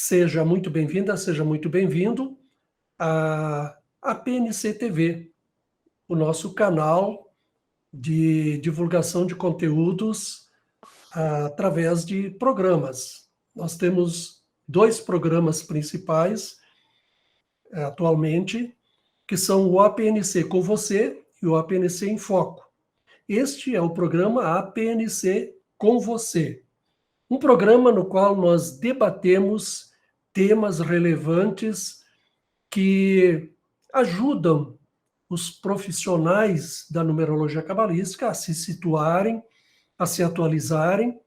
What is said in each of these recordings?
Seja muito bem-vinda, seja muito bem-vindo à PNC TV, o nosso canal de divulgação de conteúdos através de programas. Nós temos dois programas principais atualmente, que são o APNC com você e o APNC em Foco. Este é o programa APNC com você, um programa no qual nós debatemos temas relevantes que ajudam os profissionais da numerologia cabalística a se situarem, a se atualizarem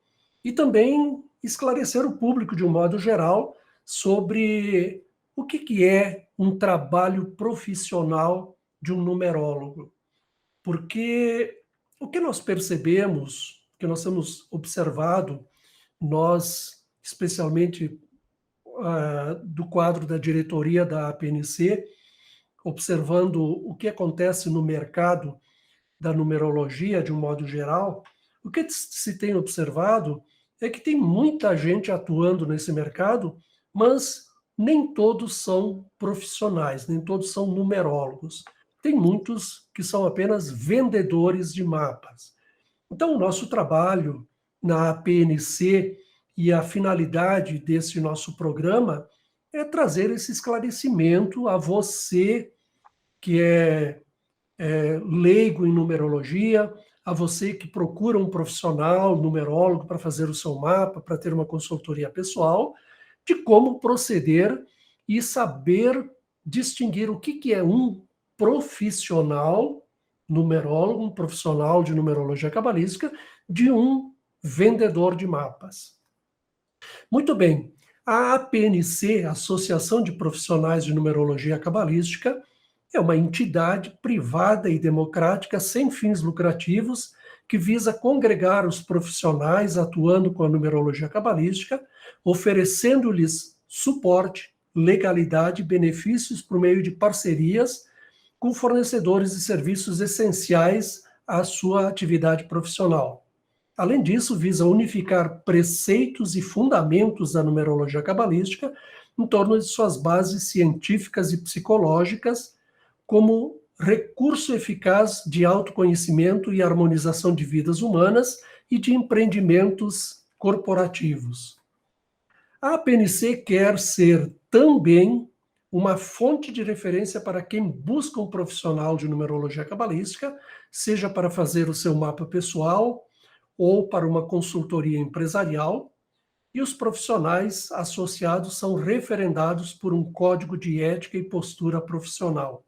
e também esclarecer o público de um modo geral sobre o que é um trabalho profissional de um numerólogo. Porque o que nós percebemos, o que nós temos observado, nós, especialmente do quadro da diretoria da APNC, observando o que acontece no mercado da numerologia de um modo geral, o que se tem observado é que tem muita gente atuando nesse mercado, mas nem todos são profissionais, nem todos são numerólogos. Tem muitos que são apenas vendedores de mapas. Então, o nosso trabalho na APNC e a finalidade desse nosso programa é trazer esse esclarecimento a você que é leigo em numerologia, a você que procura um profissional numerólogo para fazer o seu mapa, para ter uma consultoria pessoal, de como proceder e saber distinguir o que é um profissional numerólogo, um profissional de numerologia cabalística, de um vendedor de mapas. Muito bem, a APNC, Associação de Profissionais de Numerologia Cabalística, é uma entidade privada e democrática sem fins lucrativos que visa congregar os profissionais atuando com a numerologia cabalística, oferecendo-lhes suporte, legalidade e benefícios por meio de parcerias com fornecedores de serviços essenciais à sua atividade profissional. Além disso, visa unificar preceitos e fundamentos da numerologia cabalística em torno de suas bases científicas e psicológicas, como recurso eficaz de autoconhecimento e harmonização de vidas humanas e de empreendimentos corporativos. A APNC quer ser também uma fonte de referência para quem busca um profissional de numerologia cabalística, seja para fazer o seu mapa pessoal ou para uma consultoria empresarial, e os profissionais associados são referendados por um código de ética e postura profissional.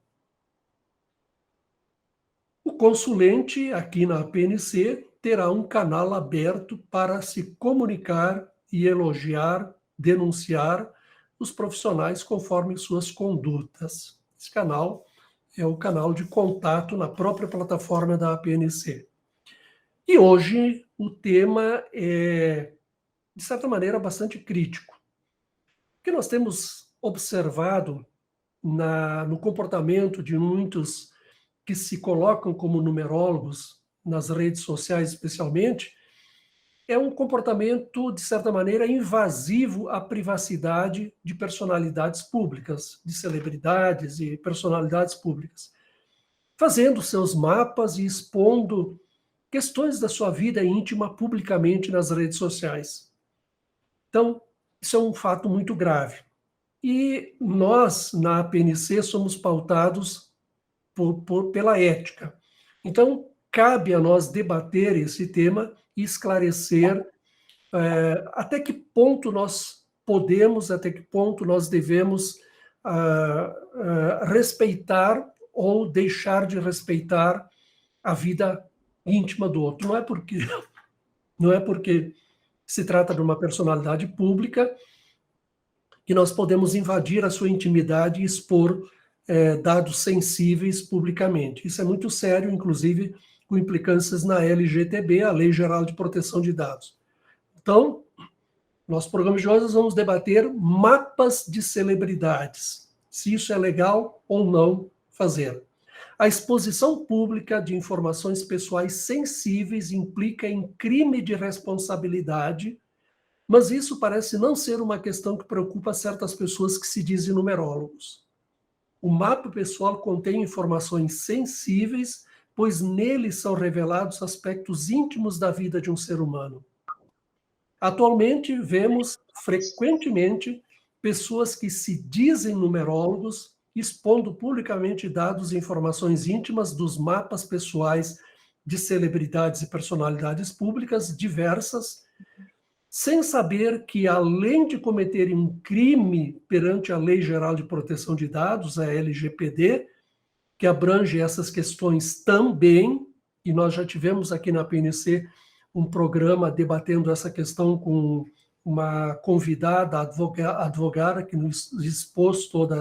O consulente, aqui na APNC, terá um canal aberto para se comunicar e elogiar, denunciar os profissionais conforme suas condutas. Esse canal é o canal de contato na própria plataforma da APNC. E hoje o tema é, de certa maneira, bastante crítico. O que nós temos observado no comportamento de muitos que se colocam como numerólogos, nas redes sociais especialmente, é um comportamento, de certa maneira, invasivo à privacidade de personalidades públicas, de celebridades e personalidades públicas, fazendo seus mapas e expondo questões da sua vida íntima publicamente nas redes sociais. Então, isso é um fato muito grave. E nós, na APNC, somos pautados pela ética. Então, cabe a nós debater esse tema e esclarecer até que ponto nós podemos, até que ponto nós devemos respeitar ou deixar de respeitar a vida íntima do outro. Não é porque se trata de uma personalidade pública que nós podemos invadir a sua intimidade e expor dados sensíveis publicamente. Isso é muito sério, inclusive com implicâncias na LGTB, a Lei Geral de Proteção de Dados. Então, nosso programa de hoje nós vamos debater mapas de celebridades, se isso é legal ou não fazer. A exposição pública de informações pessoais sensíveis implica em crime de responsabilidade Mas isso parece não ser uma questão que preocupa certas pessoas que se dizem numerólogos. O mapa pessoal contém informações sensíveis, pois nele são revelados aspectos íntimos da vida de um ser humano. Atualmente, vemos frequentemente pessoas que se dizem numerólogos expondo publicamente dados e informações íntimas dos mapas pessoais de celebridades e personalidades públicas diversas, sem saber que, além de cometerem um crime perante a Lei Geral de Proteção de Dados, a LGPD, que abrange essas questões também, e nós já tivemos aqui na PNC um programa debatendo essa questão com uma convidada advogada que nos expôs toda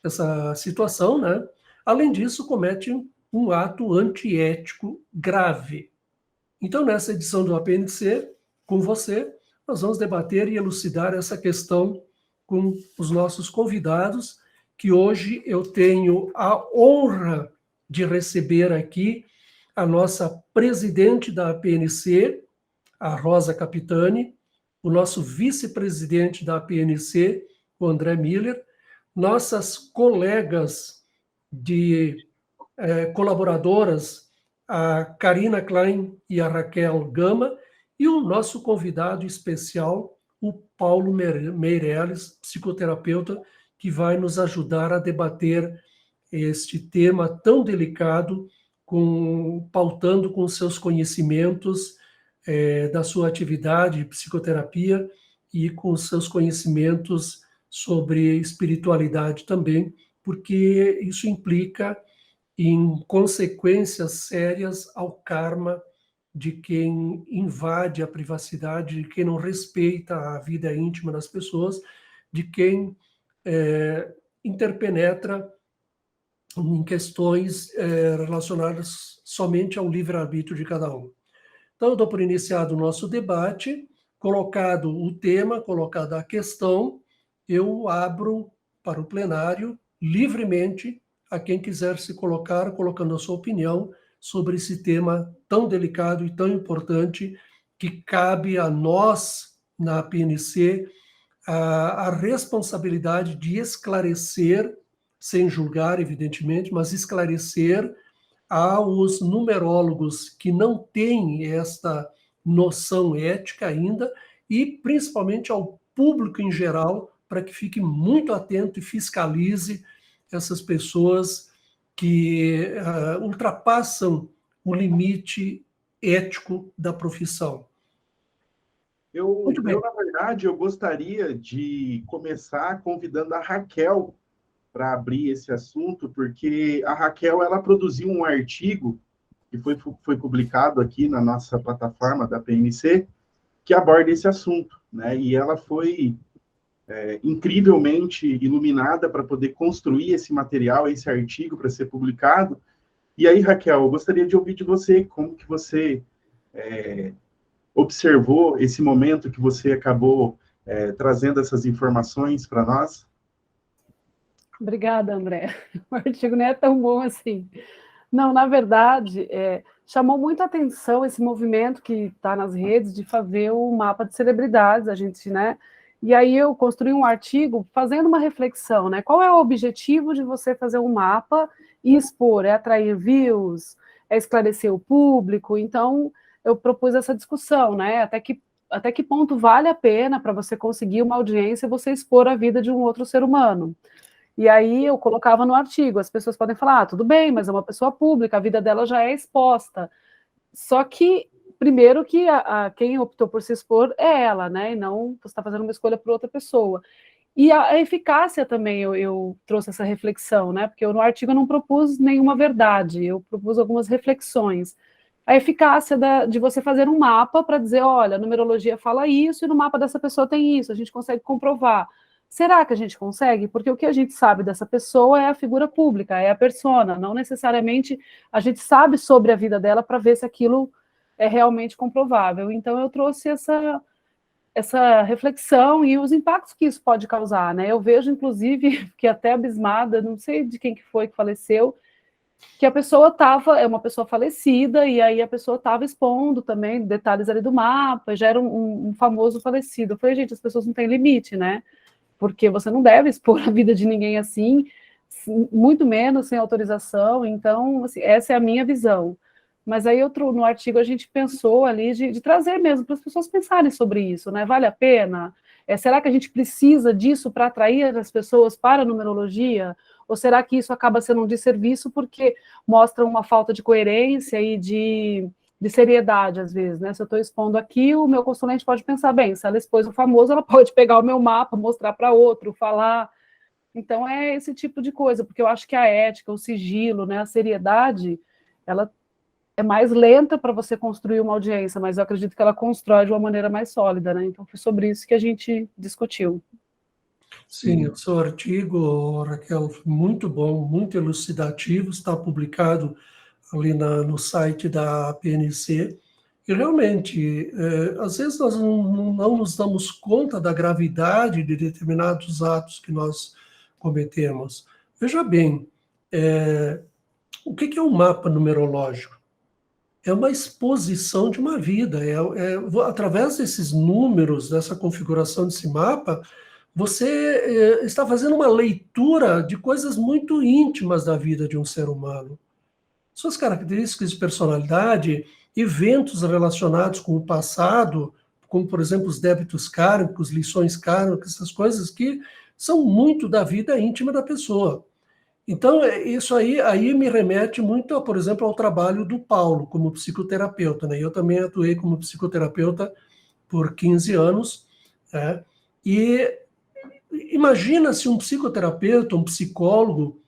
essa situação, né? Além disso, comete um ato antiético grave. Então, nessa edição do APNC, com você, nós vamos debater e elucidar essa questão com os nossos convidados, que hoje eu tenho a honra de receber aqui a nossa presidente da APNC, a Rosa Capitani, o nosso vice-presidente da APNC, o André Miller, nossas colegas colaboradoras, a Karina Klein e a Raquel Gama, e o nosso convidado especial, o Paulo Meirelles, psicoterapeuta, que vai nos ajudar a debater este tema tão delicado, pautando com seus conhecimentos da sua atividade de psicoterapia e com seus conhecimentos sobre espiritualidade também, porque isso implica em consequências sérias ao karma de quem invade a privacidade, de quem não respeita a vida íntima das pessoas, de quem interpenetra em questões relacionadas somente ao livre-arbítrio de cada um. Então, eu dou por iniciado o nosso debate, colocado o tema, colocada a questão, eu abro para o plenário livremente a quem quiser se colocar, colocando a sua opinião sobre esse tema tão delicado e tão importante que cabe a nós, na PNC, a responsabilidade de esclarecer, sem julgar, evidentemente, mas esclarecer aos numerólogos que não têm esta noção ética ainda e, principalmente, ao público em geral, para que fique muito atento e fiscalize essas pessoas que ultrapassam o limite ético da profissão. Muito bem. Na verdade, eu gostaria de começar convidando a Raquel para abrir esse assunto, porque a Raquel ela produziu um artigo que foi publicado aqui na nossa plataforma da PNC, que aborda esse assunto, né? E ela foi incrivelmente iluminada para poder construir esse material, esse artigo para ser publicado. E aí, Raquel, eu gostaria de ouvir de você como que você observou esse momento que você acabou trazendo essas informações para nós. Obrigada, André. O artigo não é tão bom assim. Não, na verdade, chamou muita atenção esse movimento que está nas redes de fazer o mapa de celebridades, a gente, né? E aí eu construí um artigo fazendo uma reflexão, né? Qual é o objetivo de você fazer um mapa e expor? É atrair views? É esclarecer o público? Então, eu propus essa discussão, né? Até que ponto vale a pena para você conseguir uma audiência você expor a vida de um outro ser humano? E aí eu colocava no artigo, as pessoas podem falar, tudo bem, mas é uma pessoa pública, a vida dela já é exposta. Só que, primeiro que quem optou por se expor é ela, né? E não você está fazendo uma escolha por outra pessoa. E a eficácia também, eu trouxe essa reflexão, né? Porque no artigo eu não propus nenhuma verdade, eu propus algumas reflexões. A eficácia de você fazer um mapa para dizer, olha, a numerologia fala isso e no mapa dessa pessoa tem isso, a gente consegue comprovar. Será que a gente consegue? Porque o que a gente sabe dessa pessoa é a figura pública, é a persona, não necessariamente a gente sabe sobre a vida dela para ver se aquilo é realmente comprovável. Então, eu trouxe essa reflexão e os impactos que isso pode causar, né? Eu vejo, inclusive, que até abismada, não sei de quem que foi que faleceu, que a pessoa estava, é uma pessoa falecida, e aí a pessoa estava expondo também detalhes ali do mapa, já era um famoso falecido. Eu falei, gente, as pessoas não têm limite, né? Porque você não deve expor a vida de ninguém assim, muito menos sem autorização. Então, assim, essa é a minha visão. Mas aí no artigo a gente pensou ali de trazer mesmo para as pessoas pensarem sobre isso, né? Vale a pena? Será que a gente precisa disso para atrair as pessoas para a numerologia? Ou será que isso acaba sendo um desserviço porque mostra uma falta de coerência e de seriedade, às vezes, né? Se eu estou expondo aqui, o meu consulente pode pensar, bem, se ela expôs o famoso, ela pode pegar o meu mapa, mostrar para outro, falar. Então, é esse tipo de coisa, porque eu acho que a ética, o sigilo, né, a seriedade, ela é mais lenta para você construir uma audiência, mas eu acredito que ela constrói de uma maneira mais sólida, né? Então, foi sobre isso que a gente discutiu. Sim, o seu artigo, Raquel, muito bom, muito elucidativo, está publicado ali no site da PNC. E realmente, às vezes nós não nos damos conta da gravidade de determinados atos que nós cometemos. Veja bem, o que é um mapa numerológico? É uma exposição de uma vida. Através desses números, dessa configuração desse mapa, você está fazendo uma leitura de coisas muito íntimas da vida de um ser humano. Suas características de personalidade, eventos relacionados com o passado, como, por exemplo, os débitos kármicos, lições kármicas, essas coisas que são muito da vida íntima da pessoa. Então, isso aí me remete muito, por exemplo, ao trabalho do Paulo como psicoterapeuta, né? Eu também atuei como psicoterapeuta por 15 anos, né? E imagina se um psicoterapeuta, um psicólogo,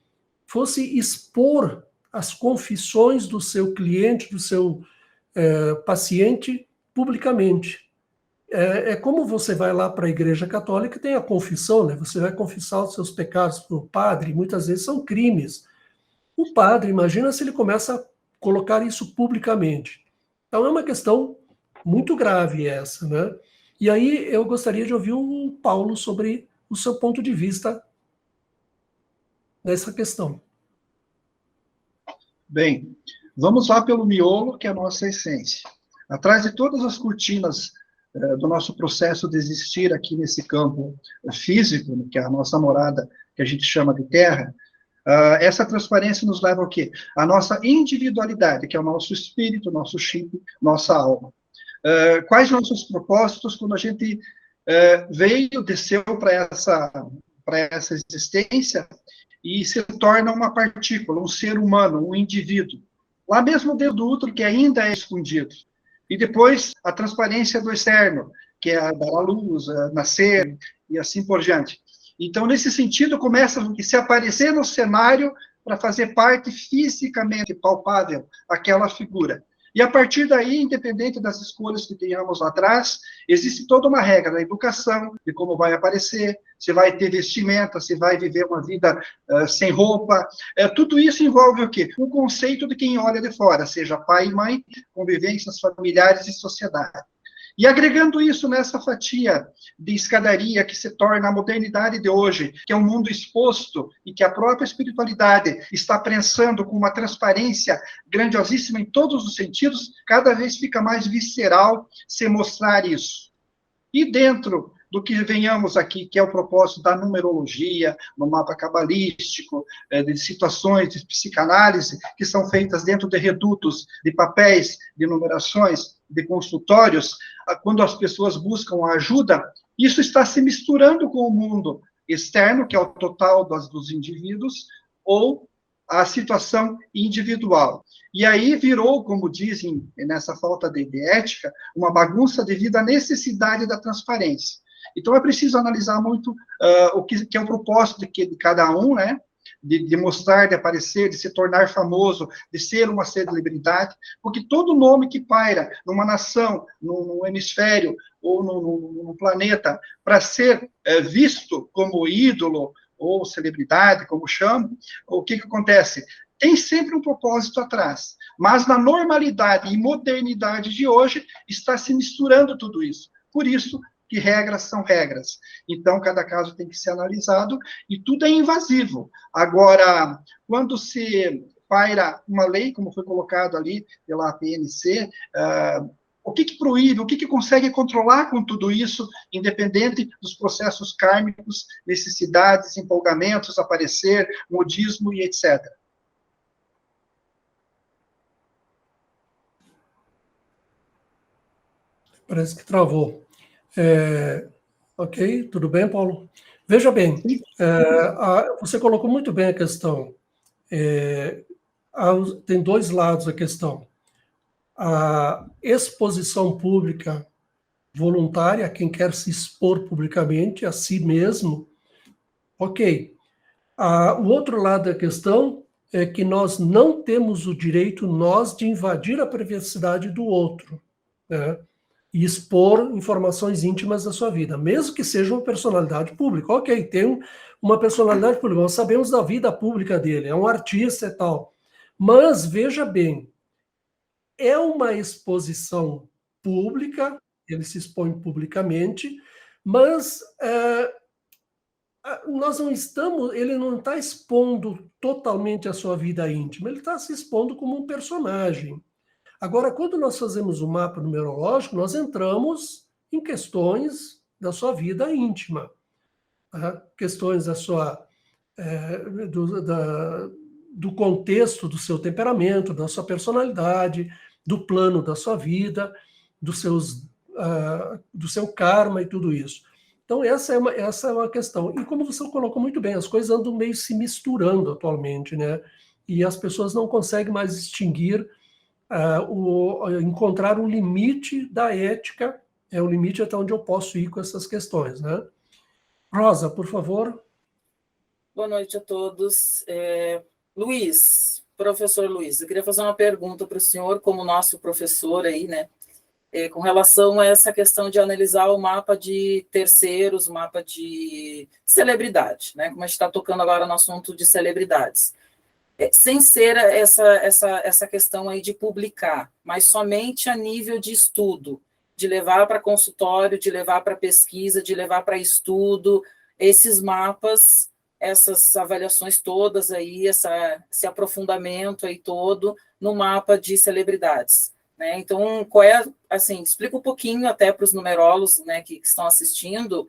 fosse expor as confissões do seu cliente, do seu paciente, publicamente. É como você vai lá para a Igreja Católica e tem a confissão, né? Você vai confessar os seus pecados para o padre, muitas vezes são crimes. O padre, imagina se ele começa a colocar isso publicamente. Então é uma questão muito grave essa, né? E aí eu gostaria de ouvir o Paulo sobre o seu ponto de vista nessa questão. Bem, vamos lá pelo miolo, que é a nossa essência. Atrás de todas as cortinas do nosso processo de existir aqui nesse campo físico, que é a nossa morada, que a gente chama de terra, essa transparência nos leva ao quê? A nossa individualidade, que é o nosso espírito, nosso chip, nossa alma. Quais nossos propósitos quando a gente veio, desceu para essa existência e se torna uma partícula, um ser humano, um indivíduo. Lá mesmo dentro do útero, que ainda é escondido. E depois a transparência do externo, que é dar a luz, nascer e assim por diante. Então, nesse sentido, começa a se aparecer no cenário para fazer parte fisicamente palpável aquela figura. E a partir daí, independente das escolhas que tenhamos lá atrás, existe toda uma regra da educação, de como vai aparecer, se vai ter vestimenta, se vai viver uma vida sem roupa. Tudo isso envolve o quê? O conceito de quem olha de fora, seja pai e mãe, convivências familiares e sociedade. E agregando isso nessa fatia de escadaria que se torna a modernidade de hoje, que é um mundo exposto e que a própria espiritualidade está prensando com uma transparência grandiosíssima em todos os sentidos, cada vez fica mais visceral se mostrar isso. E dentro do que venhamos aqui, que é o propósito da numerologia, no mapa cabalístico, de situações de psicanálise, que são feitas dentro de redutos, de papéis, de numerações, de consultórios, quando as pessoas buscam ajuda, isso está se misturando com o mundo externo, que é o total dos indivíduos, ou a situação individual. E aí virou, como dizem nessa falta de ética, uma bagunça devido à necessidade da transparência. Então, é preciso analisar muito o que é o propósito de cada um, né? De mostrar, de aparecer, de se tornar famoso, de ser uma celebridade, porque todo nome que paira numa nação, num hemisfério ou num planeta, para ser visto como ídolo ou celebridade, como chamam, o que acontece? Tem sempre um propósito atrás, mas na normalidade e modernidade de hoje está se misturando tudo isso. Por isso que regras são regras. Então, cada caso tem que ser analisado e tudo é invasivo. Agora, quando se paira uma lei, como foi colocado ali pela APNC, o que proíbe, o que consegue controlar com tudo isso, independente dos processos kármicos, necessidades, empolgamentos, aparecer, modismo e etc. Parece que travou. Ok, tudo bem, Paulo? Veja bem, você colocou muito bem a questão. Tem dois lados a questão. A exposição pública voluntária, quem quer se expor publicamente a si mesmo, ok. O outro lado da questão é que nós não temos o direito, nós, de invadir a privacidade do outro, né? E expor informações íntimas da sua vida, mesmo que seja uma personalidade pública. Ok, tem uma personalidade pública, nós sabemos da vida pública dele, é um artista e tal. Mas, veja bem, é uma exposição pública, ele se expõe publicamente, mas ele não está expondo totalmente a sua vida íntima, ele está se expondo como um personagem. Agora, quando nós fazemos o mapa numerológico, nós entramos em questões da sua vida íntima, tá? Questões da sua, do contexto do seu temperamento, da sua personalidade, do plano da sua vida, do seu karma e tudo isso. Então, essa é uma questão. E como você colocou muito bem, as coisas andam meio se misturando atualmente, né? E as pessoas não conseguem mais distinguir, encontrar um limite da ética, o limite até onde eu posso ir com essas questões, né? Rosa, por favor. Boa noite a todos. Luiz, professor Luiz, eu queria fazer uma pergunta para o senhor, como nosso professor aí, né? Com relação a essa questão de analisar o mapa de terceiros, o mapa de celebridade, né? Como a gente está tocando agora no assunto de celebridades. Sem ser essa questão aí de publicar, mas somente a nível de estudo, de levar para consultório, de levar para pesquisa, de levar para estudo, esses mapas, essas avaliações todas aí, esse aprofundamento aí todo no mapa de celebridades, né? Então, assim, explica um pouquinho até para os numerólogos, né, que estão assistindo,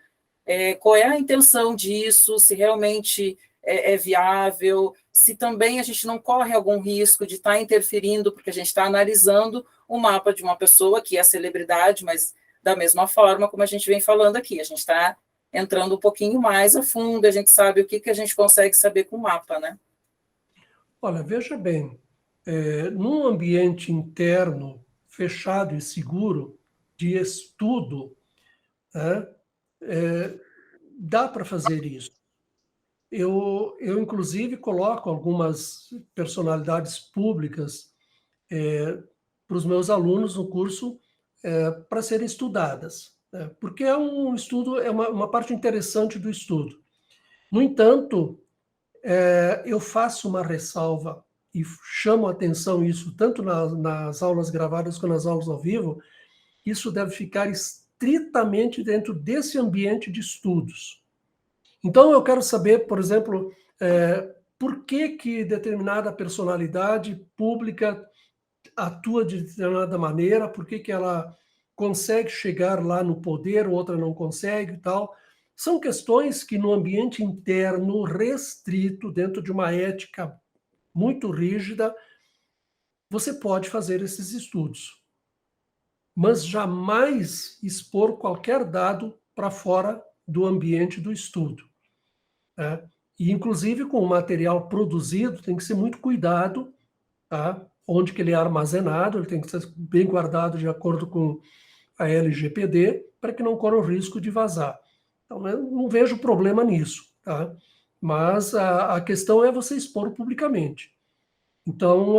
qual é a intenção disso, se realmente é viável, se também a gente não corre algum risco de estar interferindo, porque a gente está analisando o mapa de uma pessoa que é celebridade, mas da mesma forma como a gente vem falando aqui, a gente está entrando um pouquinho mais a fundo, a gente sabe o que a gente consegue saber com o mapa, né? Olha, veja bem, num ambiente interno fechado e seguro de estudo, né, dá para fazer isso. Eu, inclusive, coloco algumas personalidades públicas para os meus alunos no curso para serem estudadas, né? Porque é um estudo, é uma parte interessante do estudo. No entanto, eu faço uma ressalva e chamo a atenção isso, tanto nas aulas gravadas quanto nas aulas ao vivo, isso deve ficar estritamente dentro desse ambiente de estudos. Então, eu quero saber, por exemplo, por que determinada personalidade pública atua de determinada maneira, por que ela consegue chegar lá no poder, outra não consegue e tal. São questões que no ambiente interno restrito, dentro de uma ética muito rígida, você pode fazer esses estudos. Mas jamais expor qualquer dado para fora do ambiente do estudo. E, inclusive, com o material produzido, tem que ser muito cuidado, tá? Onde que ele é armazenado, ele tem que ser bem guardado de acordo com a LGPD, para que não corra o risco de vazar. Então, eu não vejo problema nisso, tá? Mas a questão é você expor publicamente. Então,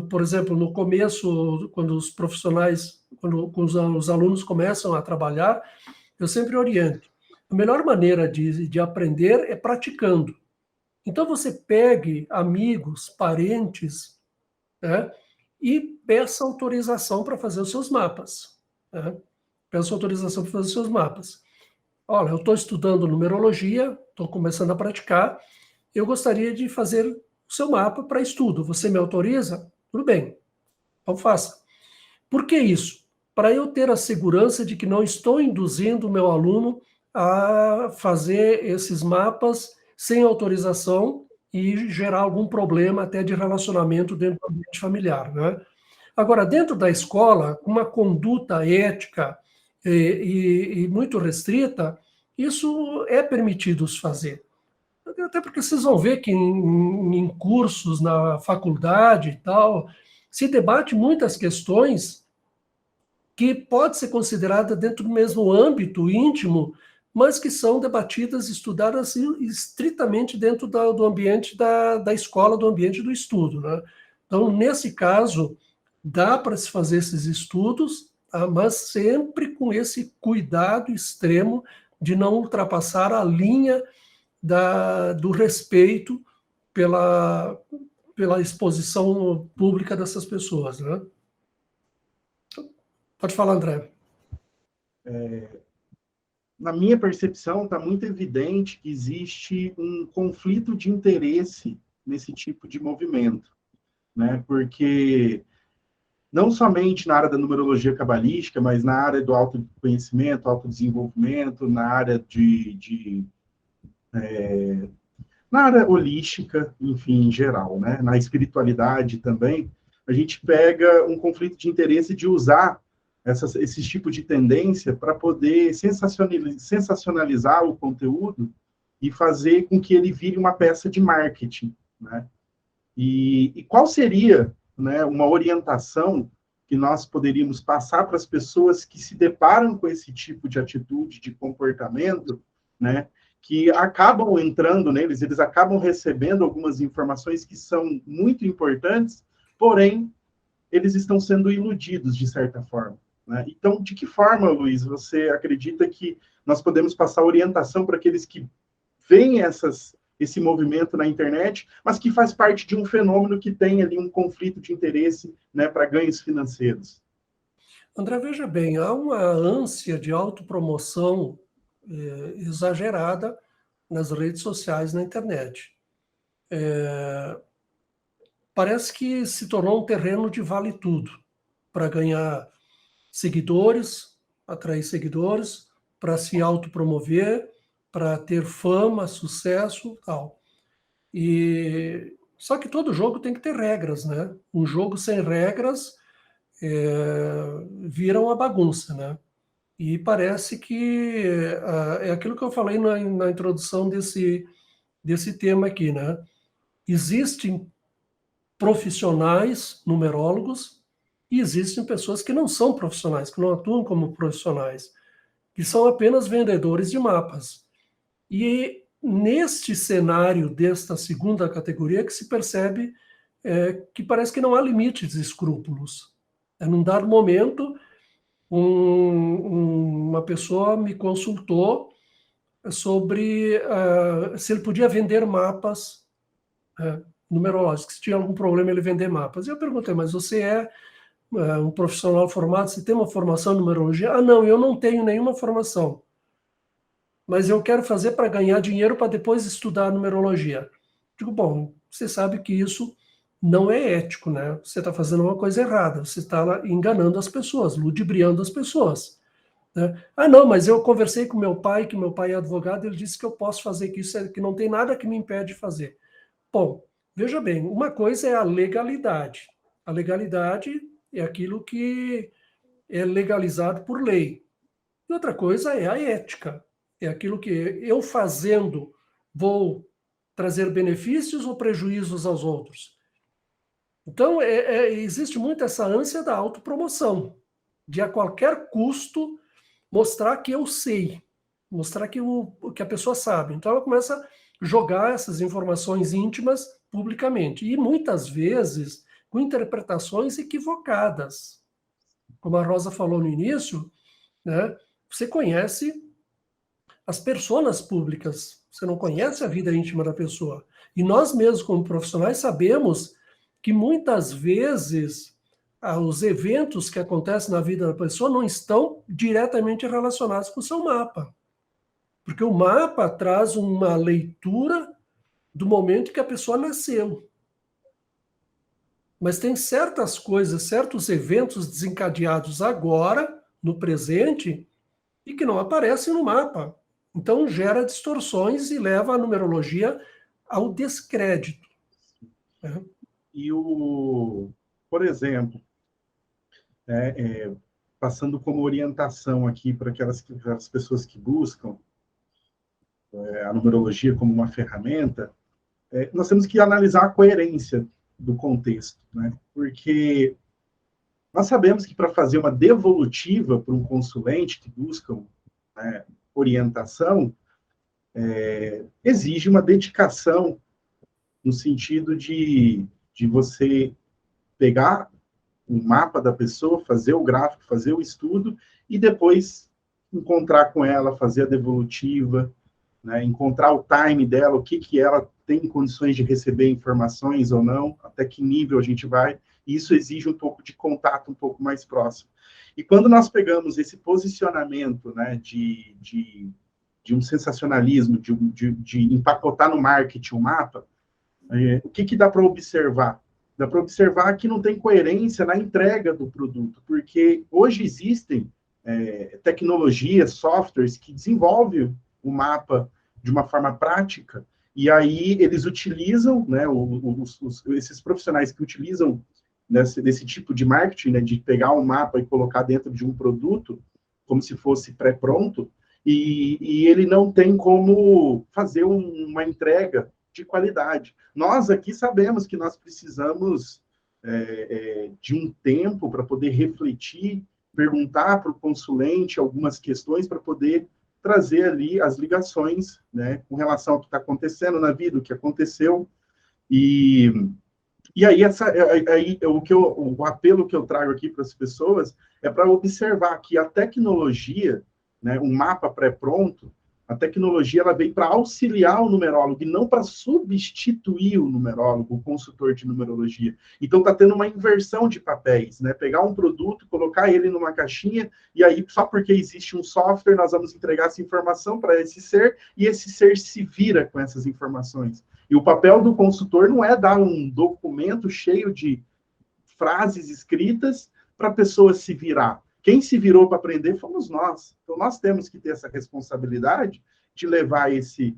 por exemplo, no começo, quando os profissionais, quando os alunos começam a trabalhar, eu sempre oriento. A melhor maneira de aprender é praticando. Então, você pegue amigos, parentes, né, e peça autorização para fazer os seus mapas. Né? Peça autorização para fazer os seus mapas. Olha, eu estou estudando numerologia, estou começando a praticar, eu gostaria de fazer o seu mapa para estudo. Você me autoriza? Tudo bem, então faça. Por que isso? Para eu ter a segurança de que não estou induzindo o meu aluno a fazer esses mapas sem autorização e gerar algum problema até de relacionamento dentro do ambiente familiar, né? Agora, dentro da escola, uma conduta ética e muito restrita, isso é permitido fazer. Até porque vocês vão ver que em cursos na faculdade e tal, se debate muitas questões que pode ser considerada dentro do mesmo âmbito íntimo, mas que são debatidas, estudadas estritamente dentro do ambiente da escola, do ambiente do estudo, né? Então, nesse caso, dá para se fazer esses estudos, mas sempre com esse cuidado extremo de não ultrapassar a linha do respeito pela exposição pública dessas pessoas, né? Pode falar, André. Na minha percepção, está muito evidente que existe um conflito de interesse nesse tipo de movimento, né? Porque não somente na área da numerologia cabalística, mas na área do autoconhecimento, autodesenvolvimento, na área na área holística, enfim, em geral, né? Na espiritualidade também, a gente pega um conflito de interesse de usar esse tipo de tendência para poder sensacionalizar o conteúdo e fazer com que ele vire uma peça de marketing, né? E qual seria, né, uma orientação que nós poderíamos passar para as pessoas que se deparam com esse tipo de atitude, de comportamento, né, que acabam entrando neles, eles acabam recebendo algumas informações que são muito importantes, porém, eles estão sendo iludidos, de certa forma, né? Então, de que forma, Luiz, você acredita que nós podemos passar orientação para aqueles que veem esse movimento na internet, mas que faz parte de um fenômeno que tem ali um conflito de interesse, né, para ganhos financeiros? André, veja bem, há uma ânsia de autopromoção exagerada nas redes sociais, na internet. Parece que se tornou um terreno de vale tudo, para ganhar seguidores, atrair seguidores, para se autopromover, para ter fama, sucesso, tal. Só que todo jogo tem que ter regras, né? Um jogo sem regras vira uma bagunça, né? E parece que é aquilo que eu falei na introdução desse tema aqui, né? Existem profissionais numerólogos e existem pessoas que não são profissionais, que não atuam como profissionais, que são apenas vendedores de mapas. E neste cenário desta segunda categoria que se percebe que parece que não há limites de escrúpulos. Num dado momento, uma pessoa me consultou sobre se ele podia vender mapas numerológicos, se tinha algum problema ele vender mapas. E eu perguntei, mas você é um profissional formado, você tem uma formação em numerologia? Ah, não, eu não tenho nenhuma formação, mas eu quero fazer para ganhar dinheiro para depois estudar numerologia. Digo, bom, você sabe que isso não é ético, né? Você está fazendo uma coisa errada, você está enganando as pessoas, ludibriando as pessoas, né? Ah, não, mas eu conversei com meu pai, que meu pai é advogado, ele disse que eu posso fazer, que não tem nada que me impede de fazer. Bom, veja bem, uma coisa é a legalidade. A legalidade é aquilo que é legalizado por lei. E outra coisa é a ética. É aquilo que eu fazendo vou trazer benefícios ou prejuízos aos outros. Então, existe muito essa ânsia da autopromoção, de a qualquer custo mostrar que eu sei, mostrar que a pessoa sabe. Então, ela começa a jogar essas informações íntimas publicamente. E muitas vezes com interpretações equivocadas. Como a Rosa falou no início, né, você conhece as personas públicas, você não conhece a vida íntima da pessoa. E nós mesmos, como profissionais, sabemos que muitas vezes os eventos que acontecem na vida da pessoa não estão diretamente relacionados com o seu mapa. Porque o mapa traz uma leitura do momento que a pessoa nasceu. mas tem certas coisas, certos eventos desencadeados agora, no presente, e que não aparecem no mapa. Então, gera distorções e leva a numerologia ao descrédito. Né? E por exemplo, passando como orientação aqui para aquelas pessoas que buscam a numerologia como uma ferramenta, nós temos que analisar a coerência do contexto, né? Porque nós sabemos que para fazer uma devolutiva para um consulente que busca, né, orientação, exige uma dedicação no sentido de você pegar o mapa da pessoa, fazer o gráfico, fazer o estudo e depois encontrar com ela, fazer a devolutiva, né, encontrar o time dela, o que ela tem condições de receber informações ou não, até que nível a gente vai, e isso exige um pouco de contato um pouco mais próximo. E quando nós pegamos esse posicionamento, né, de um sensacionalismo, de empacotar no marketing o mapa, o que dá para observar? Dá para observar que não tem coerência na entrega do produto, porque hoje existem tecnologias, softwares que desenvolvem o mapa de uma forma prática, e aí eles utilizam, né, esses profissionais que utilizam desse tipo de marketing, né, de pegar um mapa e colocar dentro de um produto, como se fosse pré-pronto, e ele não tem como fazer uma entrega de qualidade. Nós aqui sabemos que nós precisamos de um tempo para poder refletir, perguntar para o consulente algumas questões para poder trazer ali as ligações, né, com relação ao que está acontecendo na vida, o que aconteceu. E aí, o apelo que eu trago aqui para as pessoas é para observar que a tecnologia, né, um mapa pré-pronto, a tecnologia ela veio para auxiliar o numerólogo e não para substituir o numerólogo, o consultor de numerologia. Então, está tendo uma inversão de papéis, né? Pegar um produto, colocar ele numa caixinha, e aí, só porque existe um software, nós vamos entregar essa informação para esse ser, e esse ser se vira com essas informações. E o papel do consultor não é dar um documento cheio de frases escritas para a pessoa se virar. Quem se virou para aprender fomos nós. Então, nós temos que ter essa responsabilidade de levar esse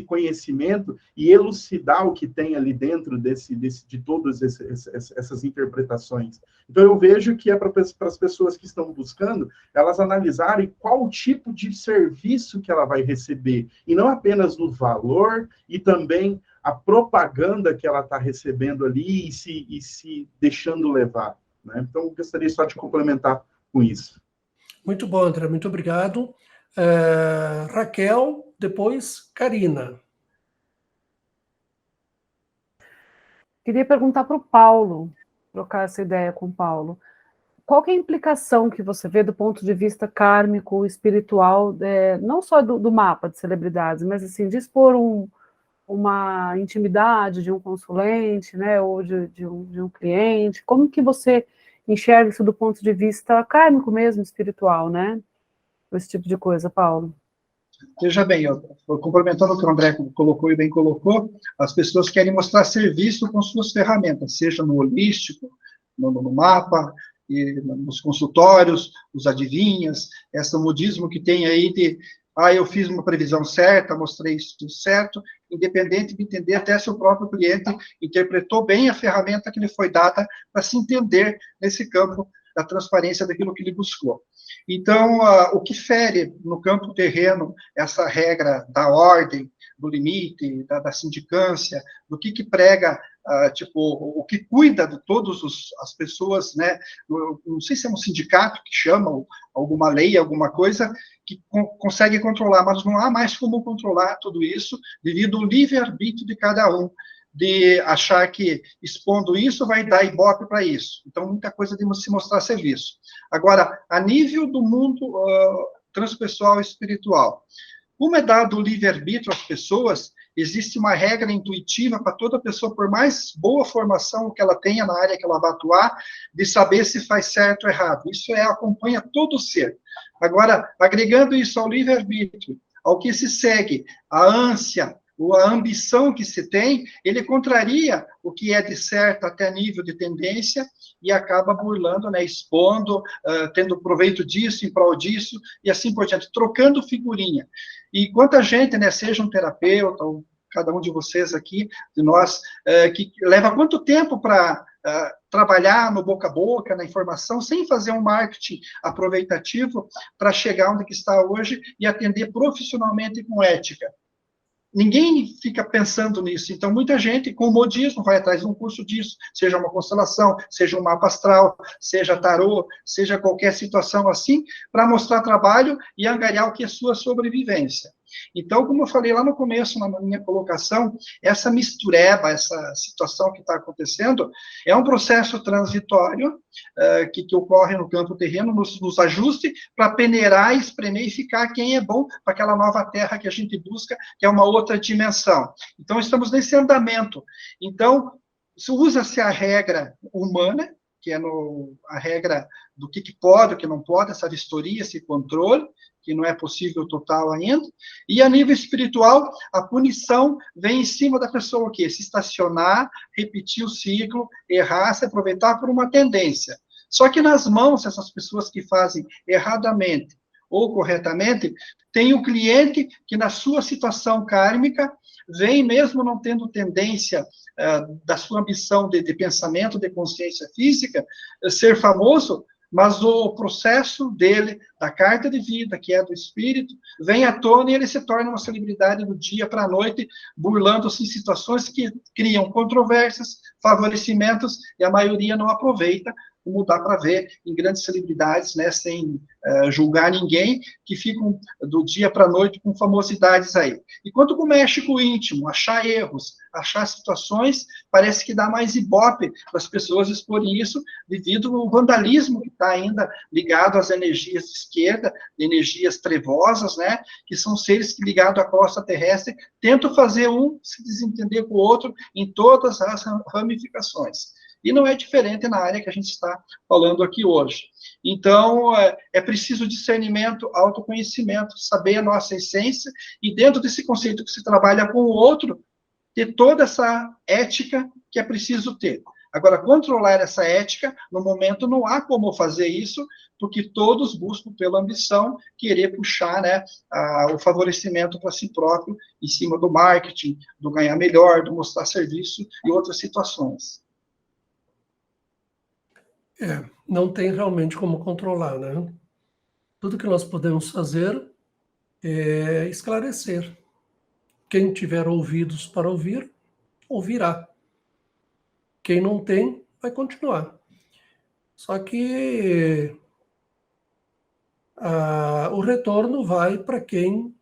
conhecimento e elucidar o que tem ali dentro de todas essas interpretações. Então, eu vejo que é para as pessoas que estão buscando, elas analisarem qual o tipo de serviço que ela vai receber, e não apenas no valor, e também a propaganda que ela está recebendo ali e se deixando levar. Né? Então, eu gostaria só de complementar com isso. Muito bom, André, muito obrigado. Raquel, depois Karina. Queria perguntar para o Paulo, trocar essa ideia com o Paulo. Qual que é a implicação que você vê do ponto de vista kármico, espiritual, não só do mapa de celebridades, mas assim, de expor uma intimidade de um consulente, né, ou de um cliente? Como que você enxerga isso do ponto de vista kármico mesmo, espiritual, né? Esse tipo de coisa, Paulo. Veja bem, complementando o que o André colocou e bem colocou, as pessoas querem mostrar serviço com suas ferramentas, seja no holístico, no mapa, e nos consultórios, os adivinhas, esse modismo que tem aí de eu fiz uma previsão certa, mostrei isso tudo certo, independente de entender até se o próprio cliente interpretou bem a ferramenta que lhe foi dada para se entender nesse campo da transparência daquilo que ele buscou. Então, o que fere no campo terreno essa regra da ordem, do limite, da sindicância, do que prega, o que cuida de todas as pessoas, né? Não sei se é um sindicato que chama, alguma lei, alguma coisa, que consegue controlar, mas não há mais como controlar tudo isso devido ao livre-arbítrio de cada um, de achar que expondo isso vai dar ibope para isso. Então, muita coisa de se mostrar serviço. Agora, a nível do mundo transpessoal e espiritual, como é dado o livre-arbítrio às pessoas, existe uma regra intuitiva para toda pessoa, por mais boa formação que ela tenha na área que ela vai atuar, de saber se faz certo ou errado. Isso acompanha todo o ser. Agora, agregando isso ao livre-arbítrio, ao que se segue, a ânsia, ou a ambição que se tem, ele contraria o que é de certo até nível de tendência e acaba burlando, né, expondo, tendo proveito disso, em prol disso, e assim por diante, trocando figurinha. E quanta gente, né, seja um terapeuta, ou cada um de vocês aqui, de nós, que leva quanto tempo para trabalhar no boca a boca, na informação, sem fazer um marketing aproveitativo para chegar onde que está hoje e atender profissionalmente com ética. Ninguém fica pensando nisso. Então, muita gente, com modismo, vai atrás de um curso disso, seja uma constelação, seja um mapa astral, seja tarô, seja qualquer situação assim, para mostrar trabalho e angariar o que é sua sobrevivência. Então, como eu falei lá no começo, na minha colocação, essa mistureba, essa situação que está acontecendo, é um processo transitório que ocorre no campo terreno, nos ajuste para peneirar, espremer e ficar quem é bom para aquela nova terra que a gente busca, que é uma outra dimensão. Então, estamos nesse andamento. Então, usa-se a regra humana, que é a regra do que pode, o que não pode, essa vistoria, esse controle, que não é possível total ainda, e a nível espiritual, a punição vem em cima da pessoa, o quê? Se estacionar, repetir o ciclo, errar, se aproveitar por uma tendência. Só que nas mãos dessas pessoas que fazem erradamente ou corretamente, tem o cliente que na sua situação kármica, vem mesmo não tendo tendência da sua ambição de pensamento, de consciência física, ser famoso, mas o processo dele, da carta de vida, que é do espírito, vem à tona e ele se torna uma celebridade do dia para a noite, burlando-se em situações que criam controvérsias, favorecimentos, e a maioria não aproveita, como dá para ver em grandes celebridades, né, sem julgar ninguém, que ficam do dia para a noite com famosidades aí. E quando mexe com o íntimo, achar erros, achar situações, parece que dá mais ibope para as pessoas exporem isso, devido ao vandalismo que está ainda ligado às energias de esquerda, energias trevosas, né, que são seres que, ligados à crosta terrestre, tentam fazer um se desentender com o outro em todas as ramificações. E não é diferente na área que a gente está falando aqui hoje. Então, é preciso discernimento, autoconhecimento, saber a nossa essência, e dentro desse conceito que se trabalha com o outro, ter toda essa ética que é preciso ter. Agora, controlar essa ética, no momento não há como fazer isso, porque todos buscam pela ambição querer puxar, né, o favorecimento para si próprio, em cima do marketing, do ganhar melhor, do mostrar serviço e outras situações. Não tem realmente como controlar, né? Tudo que nós podemos fazer é esclarecer. Quem tiver ouvidos para ouvir, ouvirá. Quem não tem, vai continuar. Só que o retorno vai para quem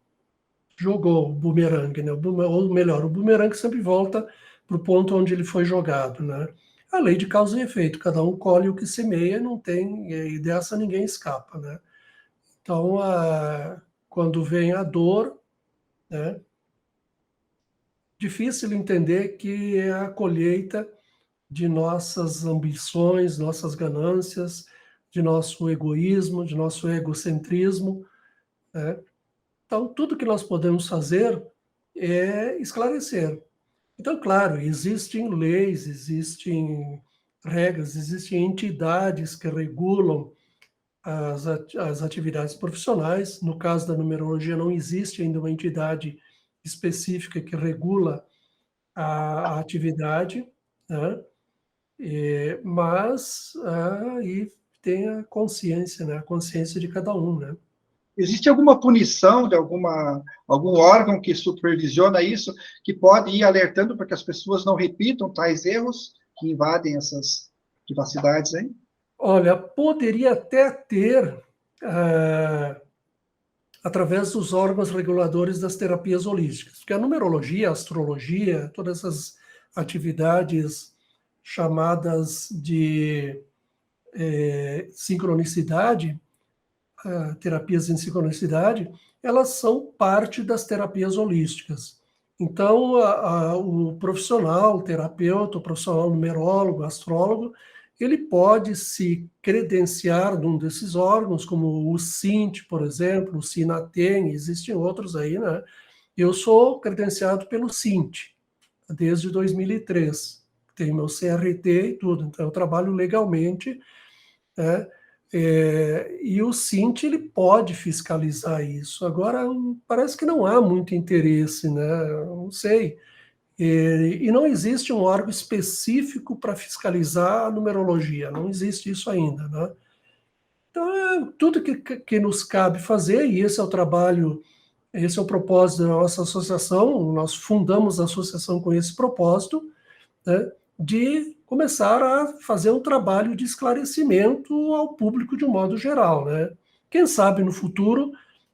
jogou o bumerangue, né? Ou melhor, o bumerangue sempre volta para o ponto onde ele foi jogado, né? A lei de causa e efeito, cada um colhe o que semeia, não tem, e dessa ninguém escapa, né? Então, quando vem a dor, né, difícil entender que é a colheita de nossas ambições, nossas ganâncias, de nosso egoísmo, de nosso egocentrismo, né? Então, tudo que nós podemos fazer é esclarecer. Então, claro, existem leis, existem regras, existem entidades que regulam as atividades profissionais. No caso da numerologia, não existe ainda uma entidade específica que regula a atividade, né? Mas aí tem a consciência, né? A consciência de cada um, né? Existe alguma punição de algum órgão que supervisiona isso, que pode ir alertando para que as pessoas não repitam tais erros que invadem essas privacidades aí? Olha, poderia até ter, através dos órgãos reguladores das terapias holísticas, porque a numerologia, a astrologia, todas essas atividades chamadas de sincronicidade, terapias em sincronicidade, elas são parte das terapias holísticas. Então, o profissional, o terapeuta, o profissional numerólogo, astrólogo, ele pode se credenciar num desses órgãos, como o SINT, por exemplo, o SINATEM, existem outros aí, né, Eu sou credenciado pelo CINT, desde 2003. Tenho meu CRT e tudo, então eu trabalho legalmente, né? E o CINT ele pode fiscalizar isso. Agora, parece que não há muito interesse, né? Eu não sei. E não existe um órgão específico para fiscalizar a numerologia, não existe isso ainda, né? Então, tudo que nos cabe fazer, e esse é o trabalho, esse é o propósito da nossa associação, nós fundamos a associação com esse propósito, né, de começar a fazer um trabalho de esclarecimento ao público de um modo geral, né? Quem sabe no futuro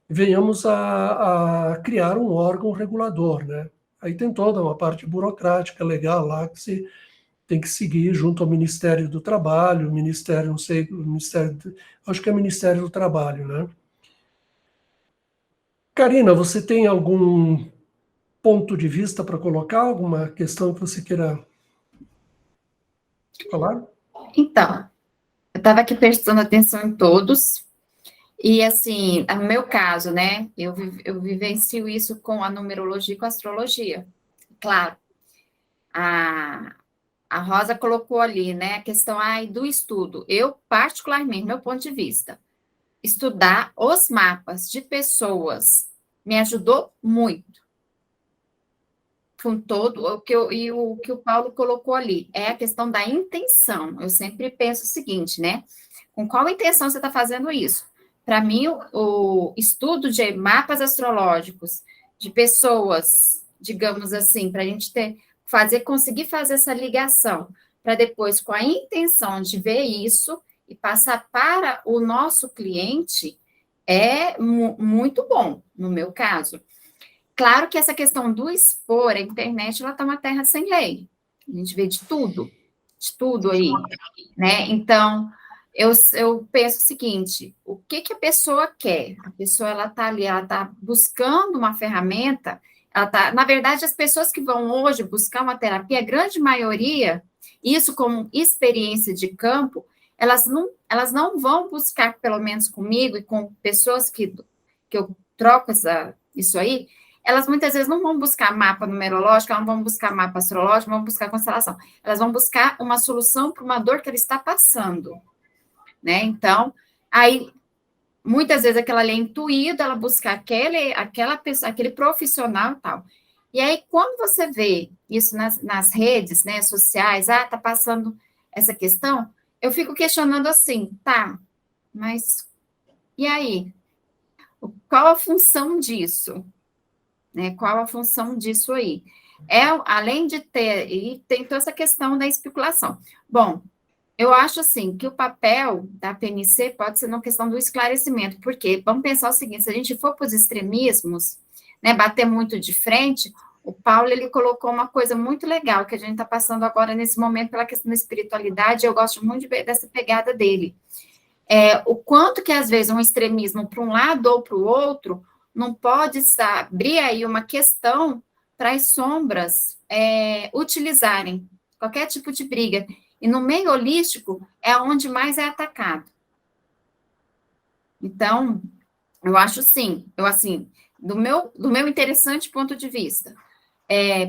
venhamos a criar um órgão regulador, né? Aí tem toda uma parte burocrática legal lá que se tem que seguir junto ao Ministério do Trabalho, Ministério, não sei, acho que é Ministério do Trabalho, né? Karina, você tem algum ponto de vista para colocar? Alguma questão que você queira falar? Então, eu estava aqui prestando atenção em todos, e assim, no meu caso, né, eu vivencio isso com a numerologia e com a astrologia. Claro, a Rosa colocou ali, né, a questão do estudo. Eu, particularmente, meu ponto de vista, estudar os mapas de pessoas me ajudou muito. Com todo o que o Paulo colocou ali, é a questão da intenção. Eu sempre penso o seguinte, né? Com qual intenção você está fazendo isso? Para mim, o estudo de mapas astrológicos de pessoas, digamos assim, para a gente conseguir fazer essa ligação, para depois, com a intenção de ver isso e passar para o nosso cliente, é muito bom, no meu caso. Claro que essa questão do expor, a internet, ela está uma terra sem lei. A gente vê de tudo aí, né? Então, eu penso o seguinte, o que a pessoa quer? A pessoa, ela está ali, ela está buscando uma ferramenta, na verdade, as pessoas que vão hoje buscar uma terapia, a grande maioria, isso como experiência de campo, elas não vão buscar, pelo menos comigo e com pessoas que eu troco isso aí, elas muitas vezes não vão buscar mapa numerológico, elas não vão buscar mapa astrológico, não vão buscar constelação. Elas vão buscar uma solução para uma dor que ela está passando, né? Então, aí, muitas vezes aquela ali é intuída, ela busca aquela pessoa, aquele profissional e tal. E aí, quando você vê isso nas redes, né, sociais, tá passando essa questão, eu fico questionando assim, tá, mas e aí? Qual a função disso? Né, qual a função disso aí? Além de ter, e tem toda essa questão da especulação. Bom, eu acho assim, que o papel da PNC pode ser uma questão do esclarecimento, porque vamos pensar o seguinte, se a gente for para os extremismos, né, bater muito de frente, o Paulo, ele colocou uma coisa muito legal, que a gente está passando agora nesse momento pela questão da espiritualidade, eu gosto muito dessa pegada dele. O quanto que, às vezes, um extremismo para um lado ou para o outro, não pode abrir aí uma questão para as sombras utilizarem qualquer tipo de briga. E no meio holístico é onde mais é atacado. Então, eu acho sim, do meu interessante ponto de vista,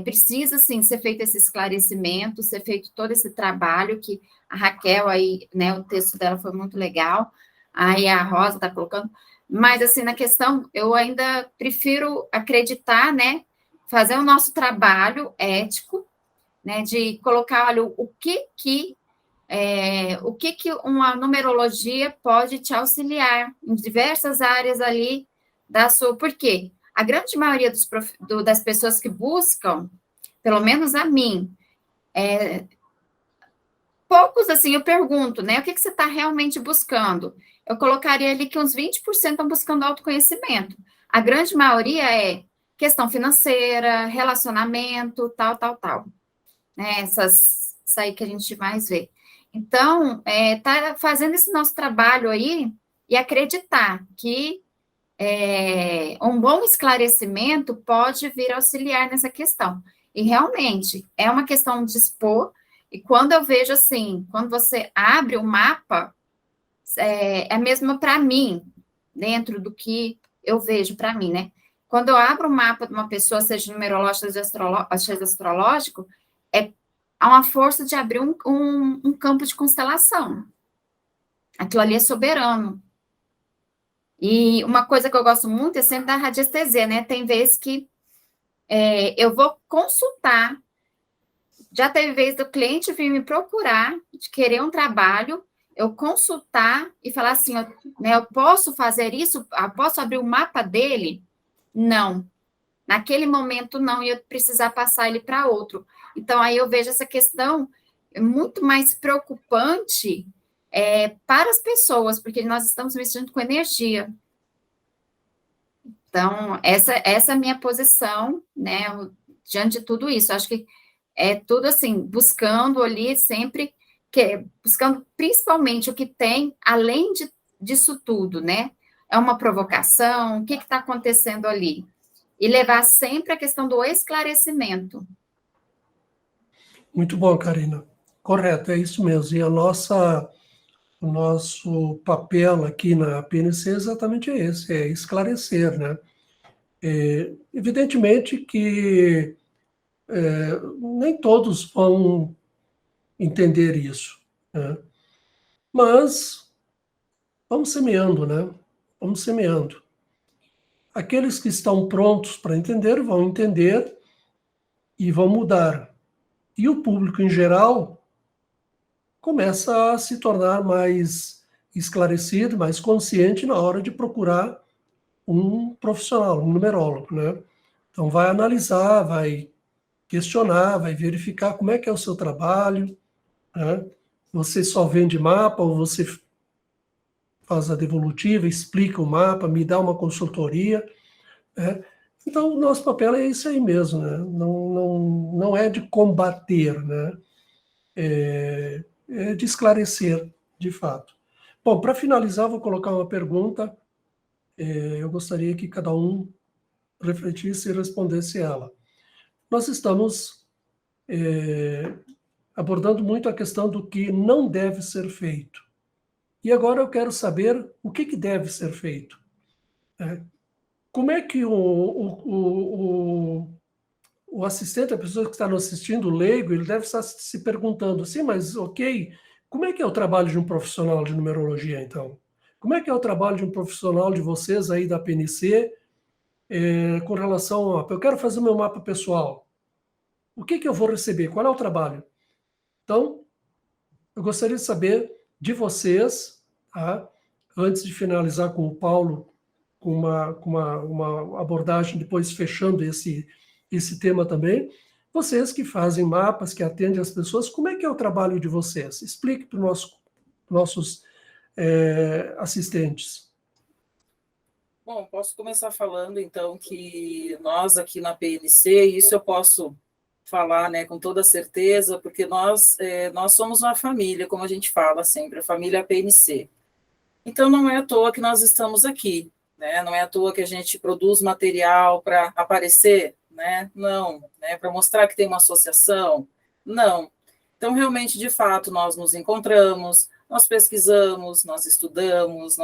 precisa, sim, ser feito esse esclarecimento, ser feito todo esse trabalho que a Raquel aí, né, o texto dela foi muito legal, aí a Rosa está colocando, mas, assim, na questão, eu ainda prefiro acreditar, né, fazer o nosso trabalho ético, né, de colocar, olha, o que uma numerologia pode te auxiliar em diversas áreas ali da sua... Por quê? A grande maioria das pessoas que buscam, pelo menos a mim, poucos, assim, eu pergunto, né, o que você está realmente buscando? Eu colocaria ali que uns 20% estão buscando autoconhecimento. A grande maioria é questão financeira, relacionamento, tal. Né, essas aí que a gente mais vê. Então, tá fazendo esse nosso trabalho aí e acreditar que um bom esclarecimento pode vir auxiliar nessa questão. E realmente, é uma questão de expor, e quando eu vejo assim, quando você abre o mapa, é mesmo para mim, dentro do que eu vejo para mim, né? Quando eu abro o mapa de uma pessoa, seja numerológico, seja astrológico, há uma força de abrir um campo de constelação. Aquilo ali é soberano. E uma coisa que eu gosto muito é sempre da radiestesia, né? Tem vezes que eu vou consultar. Já teve vez do cliente vir me procurar, de querer um trabalho, eu consultar e falar assim, eu posso fazer isso? Eu posso abrir o mapa dele? Não. Naquele momento, não, e eu precisar passar ele para outro. Então, aí eu vejo essa questão muito mais preocupante para as pessoas, porque nós estamos mexendo com energia. Então, essa é a minha posição, né, diante de tudo isso. Acho que é tudo assim, buscando ali sempre, buscando principalmente o que tem, além disso tudo, né? É uma provocação, o que está acontecendo ali? E levar sempre a questão do esclarecimento. Muito bom, Karina. Correto, é isso mesmo. E o nosso papel aqui na PNC é exatamente esse, é esclarecer, né? Evidentemente que nem todos vão entender isso, né? Mas vamos semeando, né? Vamos semeando. Aqueles que estão prontos para entender vão entender e vão mudar. E o público em geral começa a se tornar mais esclarecido, mais consciente na hora de procurar um profissional, um numerólogo, né? Então vai analisar, vai questionar, vai verificar como é que é o seu trabalho, né? Você só vende mapa ou você faz a devolutiva, explica o mapa, me dá uma consultoria, né? Então, o nosso papel é isso aí mesmo, né? Não é de combater, né? É de esclarecer, de fato. Bom, para finalizar, vou colocar uma pergunta. Eu gostaria que cada um refletisse e respondesse ela. Nós estamos abordando muito a questão do que não deve ser feito. E agora eu quero saber o que deve ser feito. Como é que o assistente, a pessoa que está nos assistindo, o leigo, ele deve estar se perguntando assim, mas ok, como é que é o trabalho de um profissional de numerologia, então? Como é que é o trabalho de um profissional de vocês aí da PNC com relação a... Eu quero fazer meu mapa pessoal. O que eu vou receber? Qual é o trabalho? Então, eu gostaria de saber de vocês, tá? Antes de finalizar com o Paulo, com uma abordagem, depois fechando esse tema também, vocês que fazem mapas, que atendem as pessoas, como é que é o trabalho de vocês? Explique para os nossos assistentes. Bom, posso começar falando, então, que nós aqui na PNC, isso eu posso falar, né, com toda certeza, porque nós somos uma família, como a gente fala sempre, a família PNC. Então, não é à toa que nós estamos aqui, né? Não é à toa que a gente produz material para aparecer, né? Não, né? Para mostrar que tem uma associação, não. Então, realmente, de fato, nós nos encontramos, nós pesquisamos, nós estudamos,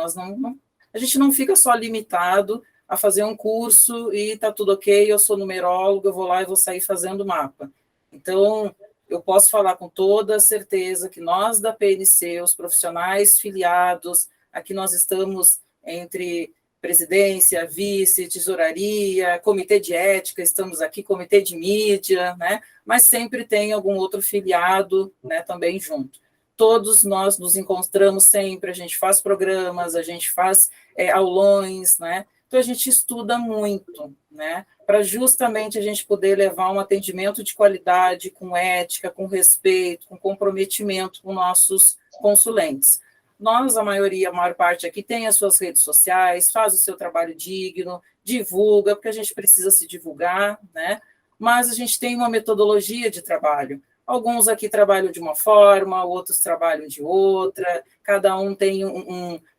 a gente não fica só limitado a fazer um curso e está tudo ok, eu sou numerólogo, eu vou lá e vou sair fazendo mapa. Então, eu posso falar com toda certeza que nós da PNC, os profissionais filiados, aqui nós estamos entre presidência, vice, tesouraria, comitê de ética, estamos aqui, comitê de mídia, né? Mas sempre tem algum outro filiado, né, também junto. Todos nós nos encontramos sempre, a gente faz programas, a gente faz aulões, né? Então, a gente estuda muito, né? Para justamente a gente poder levar um atendimento de qualidade, com ética, com respeito, com comprometimento com nossos consulentes. Nós, a maior parte aqui, tem as suas redes sociais, faz o seu trabalho digno, divulga, porque a gente precisa se divulgar, né? Mas a gente tem uma metodologia de trabalho. Alguns aqui trabalham de uma forma, outros trabalham de outra, cada um tem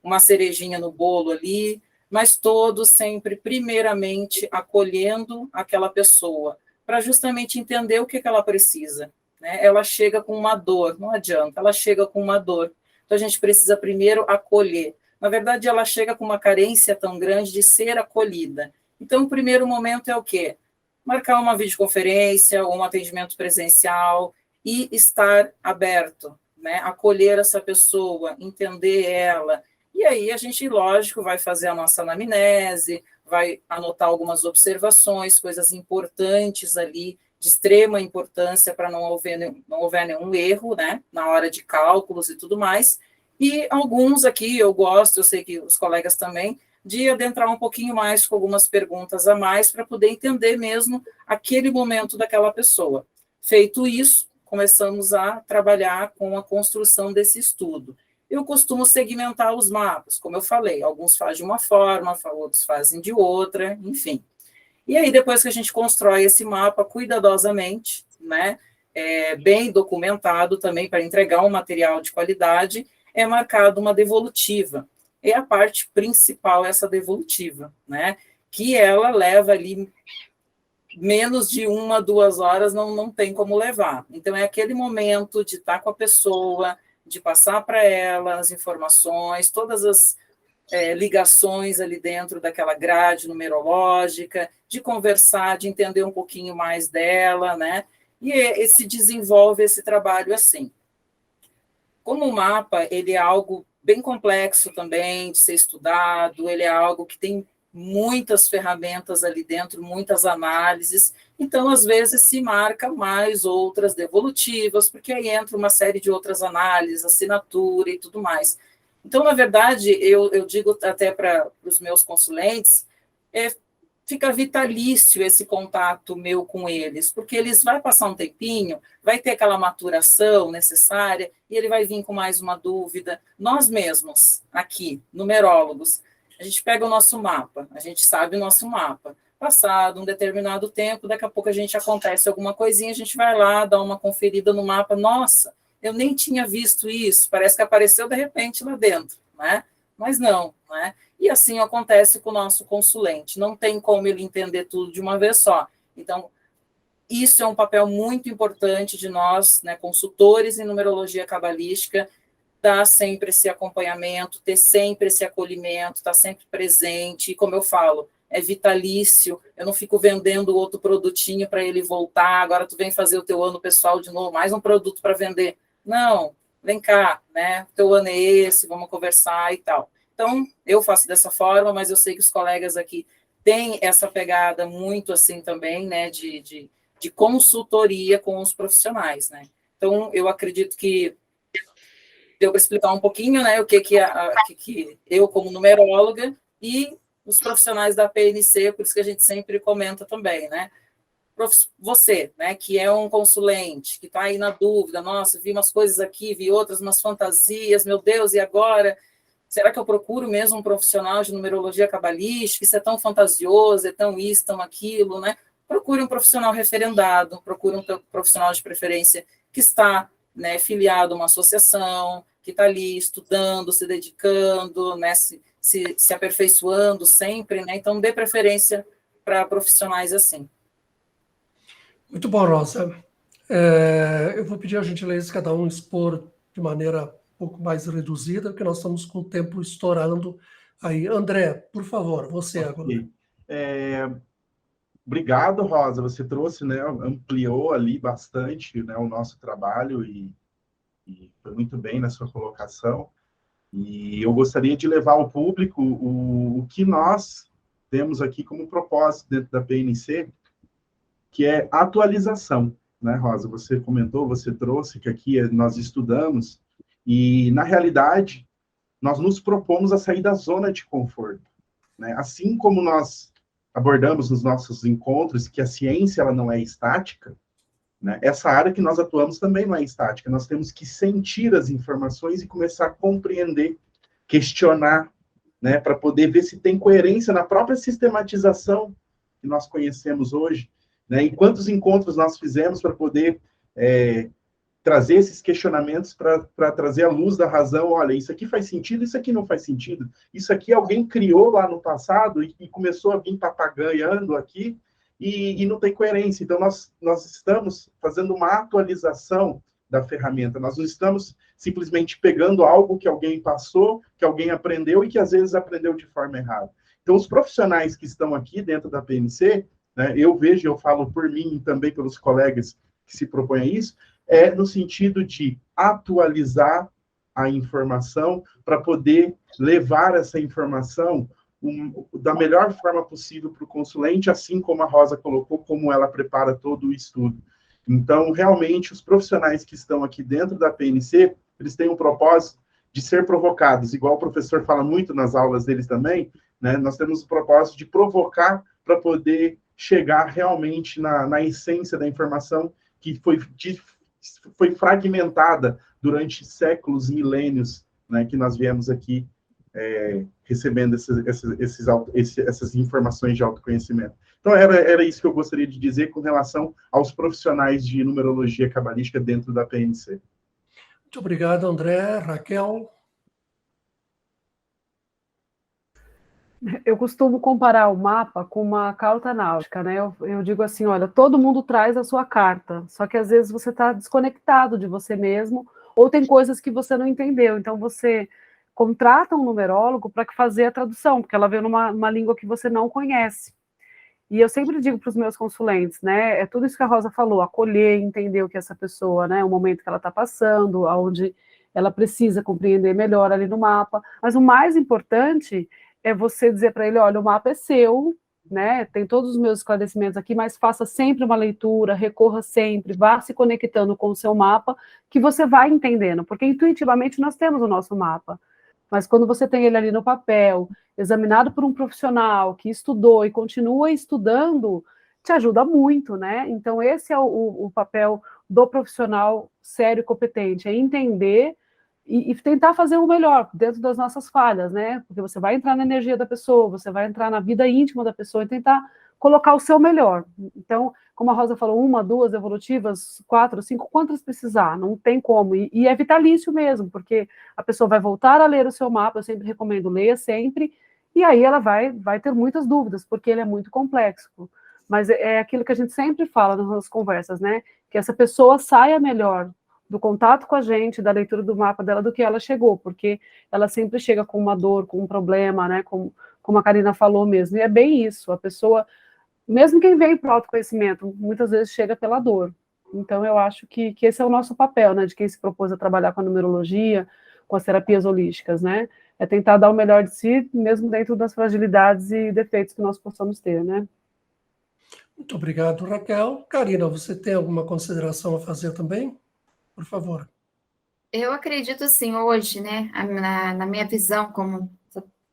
uma cerejinha no bolo ali, mas todos sempre, primeiramente, acolhendo aquela pessoa, para justamente entender o que ela precisa, né? Ela chega com uma dor, não adianta, ela chega com uma dor. Então, a gente precisa primeiro acolher. Na verdade, ela chega com uma carência tão grande de ser acolhida. Então, o primeiro momento é o quê? Marcar uma videoconferência ou um atendimento presencial e estar aberto, né? Acolher essa pessoa, entender ela. E aí a gente, lógico, vai fazer a nossa anamnese, vai anotar algumas observações, coisas importantes ali, de extrema importância para não houver nenhum erro, né? Na hora de cálculos e tudo mais. E alguns aqui eu gosto, eu sei que os colegas também, de adentrar um pouquinho mais com algumas perguntas a mais para poder entender mesmo aquele momento daquela pessoa. Feito isso, começamos a trabalhar com a construção desse estudo. Eu costumo segmentar os mapas, como eu falei, alguns fazem de uma forma, outros fazem de outra, enfim. E aí, depois que a gente constrói esse mapa cuidadosamente, né, bem documentado também para entregar um material de qualidade, é marcado uma devolutiva. É a parte principal, essa devolutiva, né? Que ela leva ali menos de 1 2 horas, não tem como levar. Então, é aquele momento de estar com a pessoa, de passar para ela as informações, todas as ligações ali dentro daquela grade numerológica, de conversar, de entender um pouquinho mais dela, né? E se desenvolve esse trabalho assim. Como o mapa, ele é algo bem complexo também de ser estudado, ele é algo que tem muitas ferramentas ali dentro, muitas análises, então, às vezes, se marca mais outras devolutivas, porque aí entra uma série de outras análises, assinatura e tudo mais. Então, na verdade, eu digo até para os meus consulentes, fica vitalício esse contato meu com eles, porque eles vai passar um tempinho, vai ter aquela maturação necessária, e ele vai vir com mais uma dúvida. Nós mesmos, aqui, numerólogos, a gente pega o nosso mapa, a gente sabe o nosso mapa. Passado um determinado tempo, daqui a pouco a gente acontece alguma coisinha, a gente vai lá, dá uma conferida no mapa, nossa, eu nem tinha visto isso, parece que apareceu de repente lá dentro, né? Mas não, né? E assim acontece com o nosso consulente, não tem como ele entender tudo de uma vez só. Então, isso é um papel muito importante de nós, né, consultores em numerologia cabalística, dar sempre esse acompanhamento, ter sempre esse acolhimento, estar sempre presente, e como eu falo, é vitalício, eu não fico vendendo outro produtinho para ele voltar, agora tu vem fazer o teu ano pessoal de novo, mais um produto para vender. Não, vem cá, né? O teu ano é esse, vamos conversar e tal. Então, eu faço dessa forma, mas eu sei que os colegas aqui têm essa pegada muito assim também, né, de consultoria com os profissionais, né? Então, eu acredito que deu para explicar um pouquinho, né, o que eu, como numeróloga, e os profissionais da PNC, por isso que a gente sempre comenta também, né? Você, né, que é um consulente, que está aí na dúvida, nossa, vi umas coisas aqui, vi outras, umas fantasias, meu Deus, e agora? Será que eu procuro mesmo um profissional de numerologia cabalística? Isso é tão fantasioso, é tão isso, tão aquilo, né? Procure um profissional referendado, procure um profissional de preferência que está, né, filiado a uma associação, que está ali estudando, se dedicando, né, se aperfeiçoando sempre, né? Então, dê preferência para profissionais assim. Muito bom, Rosa. Eu vou pedir a gentileza de cada um expor de maneira um pouco mais reduzida, porque nós estamos com o tempo estourando aí. André, por favor, você agora. Obrigado, Rosa. Você trouxe, né, ampliou ali bastante, né, o nosso trabalho e foi muito bem na sua colocação. E eu gostaria de levar ao público o que nós temos aqui como propósito dentro da PNC, que é atualização, né, Rosa? Você comentou, você trouxe que aqui nós estudamos e, na realidade, nós nos propomos a sair da zona de conforto, né? Assim como nós abordamos nos nossos encontros que a ciência ela não é estática, né? Essa área que nós atuamos também não é estática. Nós temos que sentir as informações e começar a compreender, questionar, né, para poder ver se tem coerência na própria sistematização que nós conhecemos hoje, né? E quantos encontros nós fizemos para poder trazer esses questionamentos, para trazer à luz da razão, olha, isso aqui faz sentido, isso aqui não faz sentido, isso aqui alguém criou lá no passado e começou a vir papagaiando aqui, e não tem coerência. Então, nós estamos fazendo uma atualização da ferramenta, nós não estamos simplesmente pegando algo que alguém passou, que alguém aprendeu e que às vezes aprendeu de forma errada. Então, os profissionais que estão aqui dentro da PNC, né, eu vejo, eu falo por mim e também pelos colegas que se propõem a isso, no sentido de atualizar a informação para poder levar essa informação da melhor forma possível para o consulente, assim como a Rosa colocou, como ela prepara todo o estudo. Então, realmente, os profissionais que estão aqui dentro da PNC, eles têm um propósito de ser provocados, igual o professor fala muito nas aulas deles também, né? Nós temos o propósito de provocar para poder chegar realmente na essência da informação que foi fragmentada durante séculos e milênios, né, que nós viemos aqui recebendo essas informações de autoconhecimento. Então, era isso que eu gostaria de dizer com relação aos profissionais de numerologia cabalística dentro da PNC. Muito obrigado, André. Raquel? Eu costumo comparar o mapa com uma carta náutica, né? Eu digo assim, olha, todo mundo traz a sua carta, só que às vezes você está desconectado de você mesmo, ou tem coisas que você não entendeu, então você contrata um numerólogo para fazer a tradução, porque ela veio numa língua que você não conhece. E eu sempre digo para os meus consulentes, né, é tudo isso que a Rosa falou, acolher, entender o que essa pessoa, né, o momento que ela está passando, aonde ela precisa compreender melhor ali no mapa, mas o mais importante é você dizer para ele, olha, o mapa é seu, né, tem todos os meus esclarecimentos aqui, mas faça sempre uma leitura, recorra sempre, vá se conectando com o seu mapa, que você vai entendendo, porque intuitivamente nós temos o nosso mapa, mas quando você tem ele ali no papel, examinado por um profissional que estudou e continua estudando, te ajuda muito, né? Então, esse é o papel do profissional sério e competente, é entender e tentar fazer o melhor dentro das nossas falhas, né? Porque você vai entrar na energia da pessoa, você vai entrar na vida íntima da pessoa e tentar colocar o seu melhor. Então, como a Rosa falou, 1, 2 evolutivas, 4, 5, quantas precisar, não tem como. E é vitalício mesmo, porque a pessoa vai voltar a ler o seu mapa, eu sempre recomendo, leia sempre, e aí ela vai ter muitas dúvidas, porque ele é muito complexo. Mas é aquilo que a gente sempre fala nas nossas conversas, né? Que essa pessoa saia melhor do contato com a gente, da leitura do mapa dela, do que ela chegou, porque ela sempre chega com uma dor, com um problema, né? Como a Karina falou mesmo, e é bem isso, a pessoa, mesmo quem vem para o autoconhecimento, muitas vezes chega pela dor. Então, eu acho que esse é o nosso papel, né? De quem se propôs a trabalhar com a numerologia, com as terapias holísticas, né? É tentar dar o melhor de si, mesmo dentro das fragilidades e defeitos que nós possamos ter, né? Muito obrigado, Raquel. Karina, você tem alguma consideração a fazer também? Por favor. Eu acredito, assim, hoje, né, na minha visão como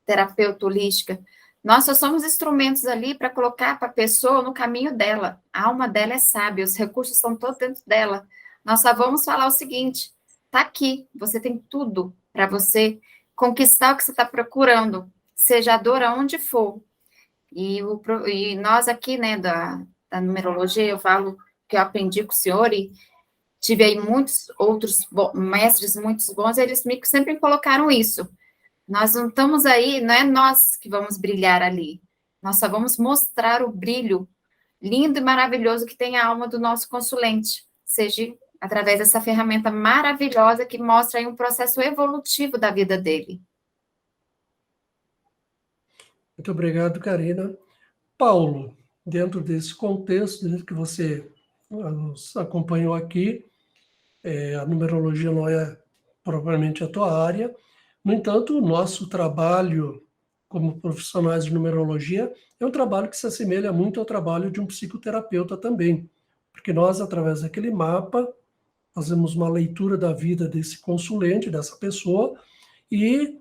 terapeuta holística, nós só somos instrumentos ali para colocar para a pessoa no caminho dela. A alma dela é sábia, os recursos estão todos dentro dela. Nós só vamos falar o seguinte, está aqui, você tem tudo para você conquistar o que você está procurando, seja a dor aonde for. E nós aqui, né, da numerologia, eu falo que eu aprendi com o senhor e tive aí muitos outros mestres, muitos bons, eles sempre colocaram isso. Nós não estamos aí, não é nós que vamos brilhar ali. Nós só vamos mostrar o brilho lindo e maravilhoso que tem a alma do nosso consulente, seja através dessa ferramenta maravilhosa que mostra aí um processo evolutivo da vida dele. Muito obrigado, Karina. Paulo, dentro desse contexto, dentro que você nos acompanhou aqui, a numerologia não é propriamente a tua área, no entanto, o nosso trabalho como profissionais de numerologia é um trabalho que se assemelha muito ao trabalho de um psicoterapeuta também, porque nós, através daquele mapa, fazemos uma leitura da vida desse consulente, dessa pessoa, e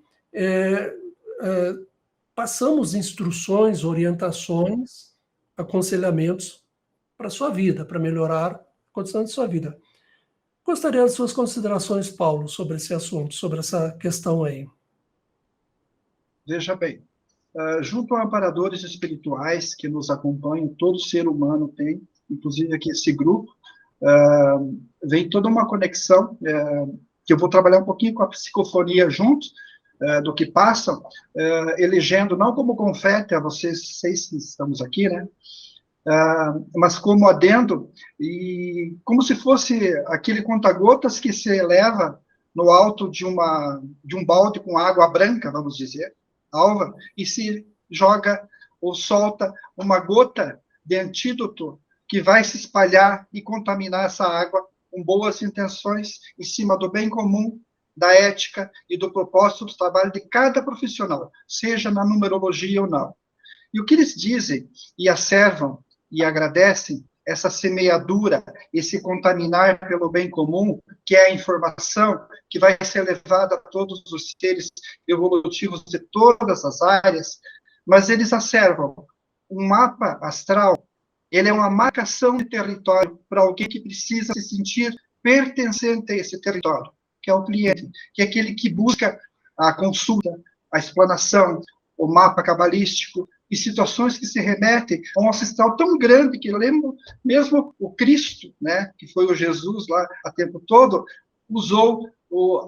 passamos instruções, orientações, aconselhamentos para a sua vida, para melhorar a condição de sua vida. Gostaria das suas considerações, Paulo, sobre esse assunto, sobre essa questão aí. Veja bem, junto a amparadores espirituais que nos acompanham, todo ser humano tem, inclusive aqui esse grupo, vem toda uma conexão, que eu vou trabalhar um pouquinho com a psicofonia junto, do que passam, elegendo, não como confete a vocês 6 que estamos aqui, né? Mas como adendo, e como se fosse aquele conta-gotas que se eleva no alto de um balde com água branca, vamos dizer, alva, e se joga ou solta uma gota de antídoto que vai se espalhar e contaminar essa água com boas intenções em cima do bem comum, da ética e do propósito do trabalho de cada profissional, seja na numerologia ou não. E o que eles dizem e asservam e agradecem essa semeadura, esse contaminar pelo bem comum, que é a informação que vai ser levada a todos os seres evolutivos de todas as áreas, mas eles asservam um mapa astral, ele é uma marcação de território para alguém que precisa se sentir pertencente a esse território, que é o cliente, que é aquele que busca a consulta, a explanação, o mapa cabalístico, e situações que se remetem a um ancestral tão grande que eu lembro mesmo o Cristo, né, que foi o Jesus lá a tempo todo, usou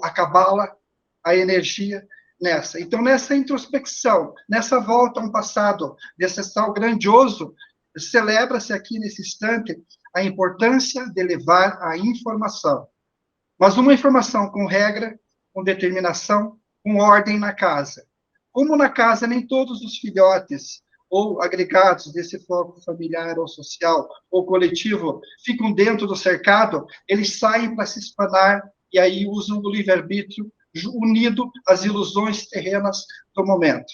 a cabala, a energia nessa. Então, nessa introspecção, nessa volta a um passado de ancestral grandioso, celebra-se aqui nesse instante a importância de levar a informação. Mas uma informação com regra, com determinação, com ordem na casa. Como na casa nem todos os filhotes ou agregados desse foco familiar ou social ou coletivo ficam dentro do cercado, eles saem para se espanar e aí usam o livre-arbítrio unido às ilusões terrenas do momento.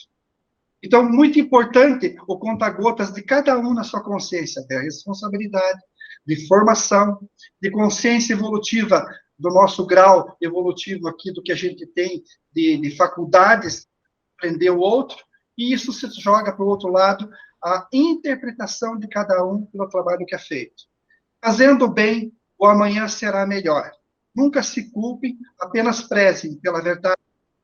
Então, muito importante o conta-gotas de cada um na sua consciência, de responsabilidade, de formação, de consciência evolutiva, do nosso grau evolutivo aqui, do que a gente tem de faculdades, aprender o outro, e isso se joga para o outro lado, a interpretação de cada um pelo trabalho que é feito. Fazendo bem, o amanhã será melhor. Nunca se culpem, apenas prezem pela verdade,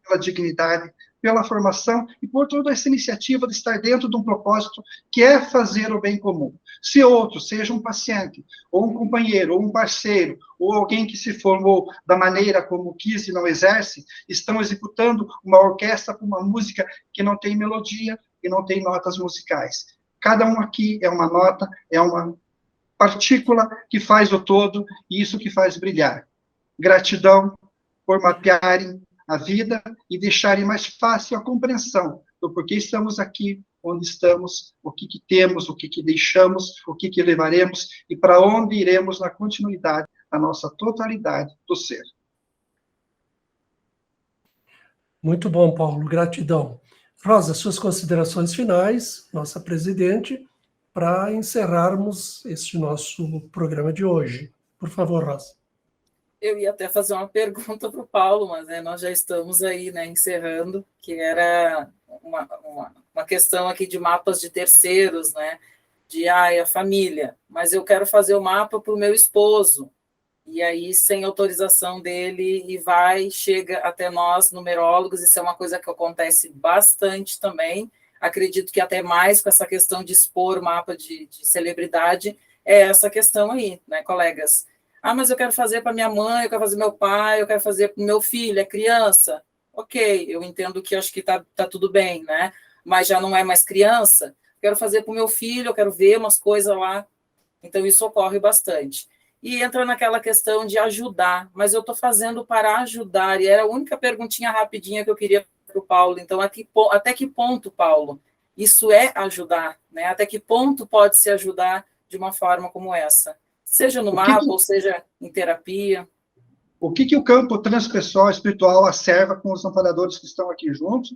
pela dignidade, pela formação e por toda essa iniciativa de estar dentro de um propósito que é fazer o bem comum. Se outro, seja um paciente, ou um companheiro, ou um parceiro, ou alguém que se formou da maneira como quis e não exerce, estão executando uma orquestra com uma música que não tem melodia e não tem notas musicais. Cada um aqui é uma nota, é uma partícula que faz o todo, e isso que faz brilhar. Gratidão por mapearem a vida e deixarem mais fácil a compreensão do porquê estamos aqui, onde estamos, o que temos, o que deixamos, o que levaremos e para onde iremos na continuidade da nossa totalidade do ser. Muito bom, Paulo, gratidão. Rosa, suas considerações finais, nossa presidente, para encerrarmos este nosso programa de hoje. Por favor, Rosa. Eu ia até fazer uma pergunta para o Paulo, mas nós já estamos aí, encerrando, que era uma questão aqui de mapas de terceiros, de a família, mas eu quero fazer o mapa para o meu esposo, e aí sem autorização dele, e chega até nós, numerólogos, isso é uma coisa que acontece bastante também, acredito que até mais com essa questão de expor mapa de celebridade, é essa questão aí, colegas? Ah, mas eu quero fazer para minha mãe, eu quero fazer meu pai, eu quero fazer para o meu filho, é criança. Ok, eu entendo que acho que tá tudo bem, mas já não é mais criança. Quero fazer para o meu filho, eu quero ver umas coisas lá. Então, isso ocorre bastante. E entra naquela questão de ajudar, mas eu estou fazendo para ajudar, e era a única perguntinha rapidinha que eu queria para o Paulo. Então, até que ponto, Paulo, isso é ajudar? Até que ponto pode se ajudar de uma forma como essa? Seja no mapa, ou seja em terapia. O que o campo transpessoal espiritual acerva com os amparadores que estão aqui juntos,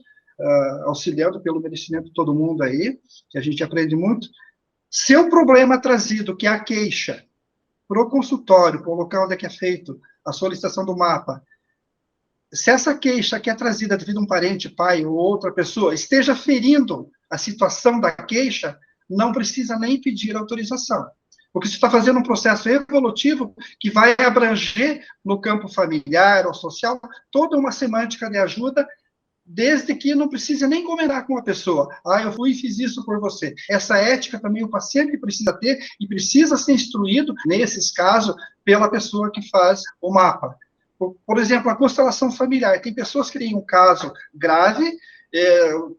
auxiliando pelo merecimento de todo mundo aí, que a gente aprende muito. Se o problema trazido, que é a queixa, para o consultório, para o local onde é que é feito a solicitação do mapa, se essa queixa que é trazida devido a um parente, pai ou outra pessoa, esteja ferindo a situação da queixa, não precisa nem pedir autorização. Porque você está fazendo um processo evolutivo que vai abranger no campo familiar ou social toda uma semântica de ajuda, desde que não precise nem comentar com a pessoa. Ah, eu fui e fiz isso por você. Essa ética também o paciente precisa ter e precisa ser instruído, nesses casos, pela pessoa que faz o mapa. Por exemplo, a constelação familiar. Tem pessoas que têm um caso grave,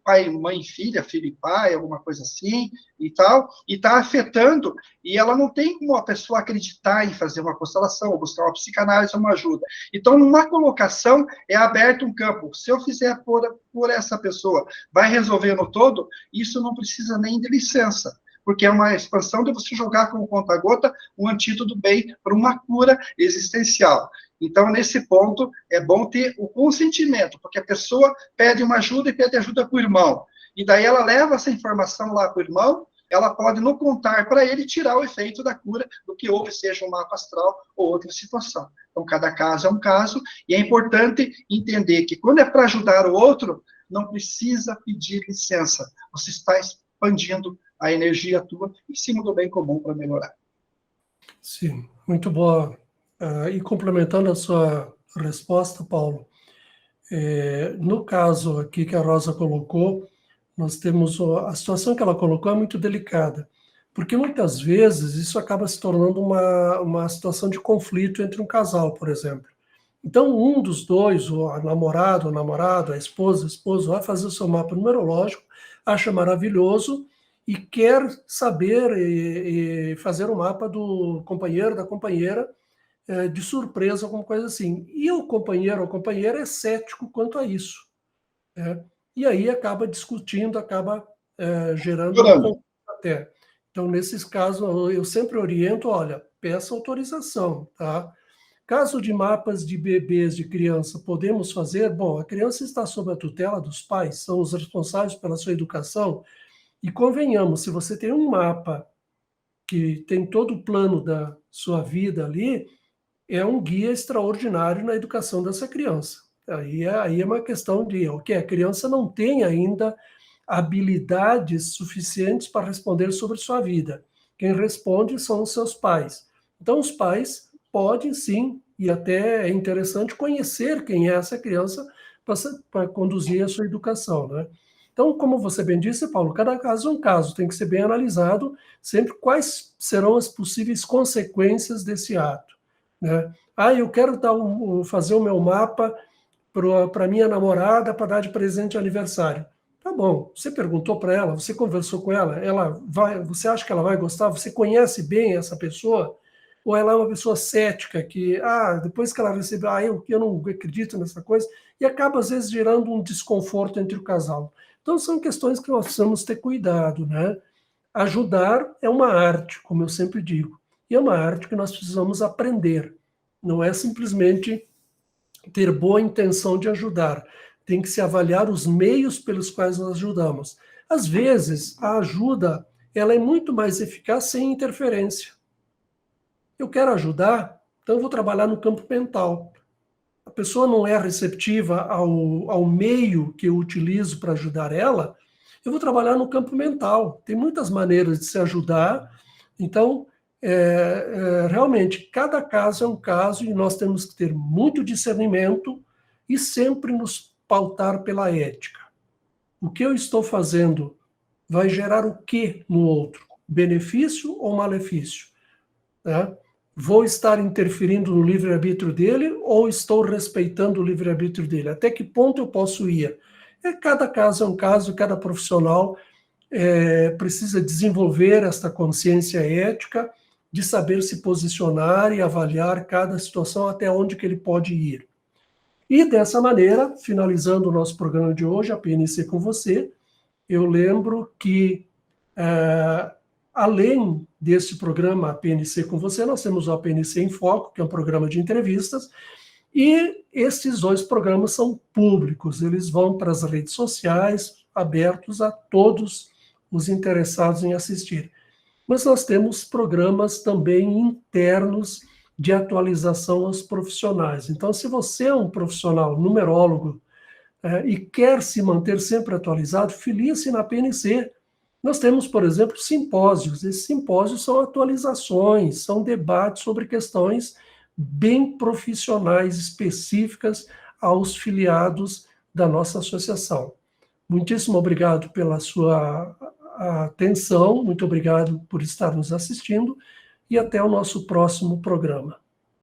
pai, mãe, filha, filho e pai, alguma coisa assim, e tal, e está afetando, e ela não tem como a pessoa acreditar em fazer uma constelação, ou buscar uma psicanálise, uma ajuda. Então, numa colocação, é aberto um campo. Se eu fizer por essa pessoa, vai resolver no todo, isso não precisa nem de licença, porque é uma expansão de você jogar como conta-gota um antídoto bem para uma cura existencial. Então, nesse ponto, é bom ter o consentimento, porque a pessoa pede uma ajuda e pede ajuda para o irmão. E daí ela leva essa informação lá para o irmão, ela pode não contar para ele tirar o efeito da cura do que houve, seja um mapa astral ou outra situação. Então, cada caso é um caso, e é importante entender que quando é para ajudar o outro, não precisa pedir licença. Você está expandindo a energia tua em cima do bem comum para melhorar. Sim, muito boa. E complementando a sua resposta, Paulo, no caso aqui que a Rosa colocou, nós temos a situação que ela colocou é muito delicada, porque muitas vezes isso acaba se tornando uma situação de conflito entre um casal, por exemplo. Então, um dos dois, o namorado, a esposa, o esposo, vai fazer o seu mapa numerológico, acha maravilhoso e quer saber e fazer o mapa do companheiro, da companheira, de surpresa, alguma coisa assim. E o companheiro ou companheira é cético quanto a isso. E aí acaba discutindo, acaba gerando um conflito até. Então, nesses casos, eu sempre oriento, olha, peça autorização, tá? Caso de mapas de bebês, de criança, podemos fazer? Bom, a criança está sob a tutela dos pais, são os responsáveis pela sua educação, e convenhamos, se você tem um mapa que tem todo o plano da sua vida ali, é um guia extraordinário na educação dessa criança. Aí é uma questão de a criança não tem ainda habilidades suficientes para responder sobre sua vida. Quem responde são os seus pais. Então, os pais podem, sim, e até é interessante conhecer quem é essa criança para conduzir a sua educação, né? Então, como você bem disse, Paulo, cada caso é um caso, tem que ser bem analisado sempre quais serão as possíveis consequências desse ato, né? Eu quero fazer o meu mapa para minha namorada para dar de presente de aniversário. Tá bom, você perguntou para ela, você conversou com ela, você acha que ela vai gostar? Você conhece bem essa pessoa? Ou ela é uma pessoa cética que, depois que ela recebeu, eu não acredito nessa coisa, e acaba, às vezes, gerando um desconforto entre o casal. Então, são questões que nós precisamos ter cuidado, né? Ajudar é uma arte, como eu sempre digo, e é uma arte que nós precisamos aprender. Não é simplesmente ter boa intenção de ajudar. Tem que se avaliar os meios pelos quais nós ajudamos. Às vezes, a ajuda ela é muito mais eficaz sem interferência. Eu quero ajudar, então eu vou trabalhar no campo mental. A pessoa não é receptiva ao meio que eu utilizo para ajudar ela, eu vou trabalhar no campo mental. Tem muitas maneiras de se ajudar. Então, realmente, cada caso é um caso e nós temos que ter muito discernimento e sempre nos pautar pela ética. O que eu estou fazendo vai gerar o que no outro? Benefício ou malefício? Né? Vou estar interferindo no livre-arbítrio dele ou estou respeitando o livre-arbítrio dele? Até que ponto eu posso ir? Cada caso é um caso, cada profissional precisa desenvolver esta consciência ética de saber se posicionar e avaliar cada situação até onde que ele pode ir. E dessa maneira, finalizando o nosso programa de hoje, a PNC com você, eu lembro que, além desse programa, a PNC com você, nós temos o APNC em Foco, que é um programa de entrevistas, e esses dois programas são públicos, eles vão para as redes sociais, abertos a todos os interessados em assistir. Mas nós temos programas também internos de atualização aos profissionais. Então, se você é um profissional numerólogo e quer se manter sempre atualizado, filie-se na PNC. Nós temos, por exemplo, simpósios. Esses simpósios são atualizações, são debates sobre questões bem profissionais, específicas aos filiados da nossa associação. Muitíssimo obrigado pela sua atenção, muito obrigado por estar nos assistindo e até o nosso próximo programa.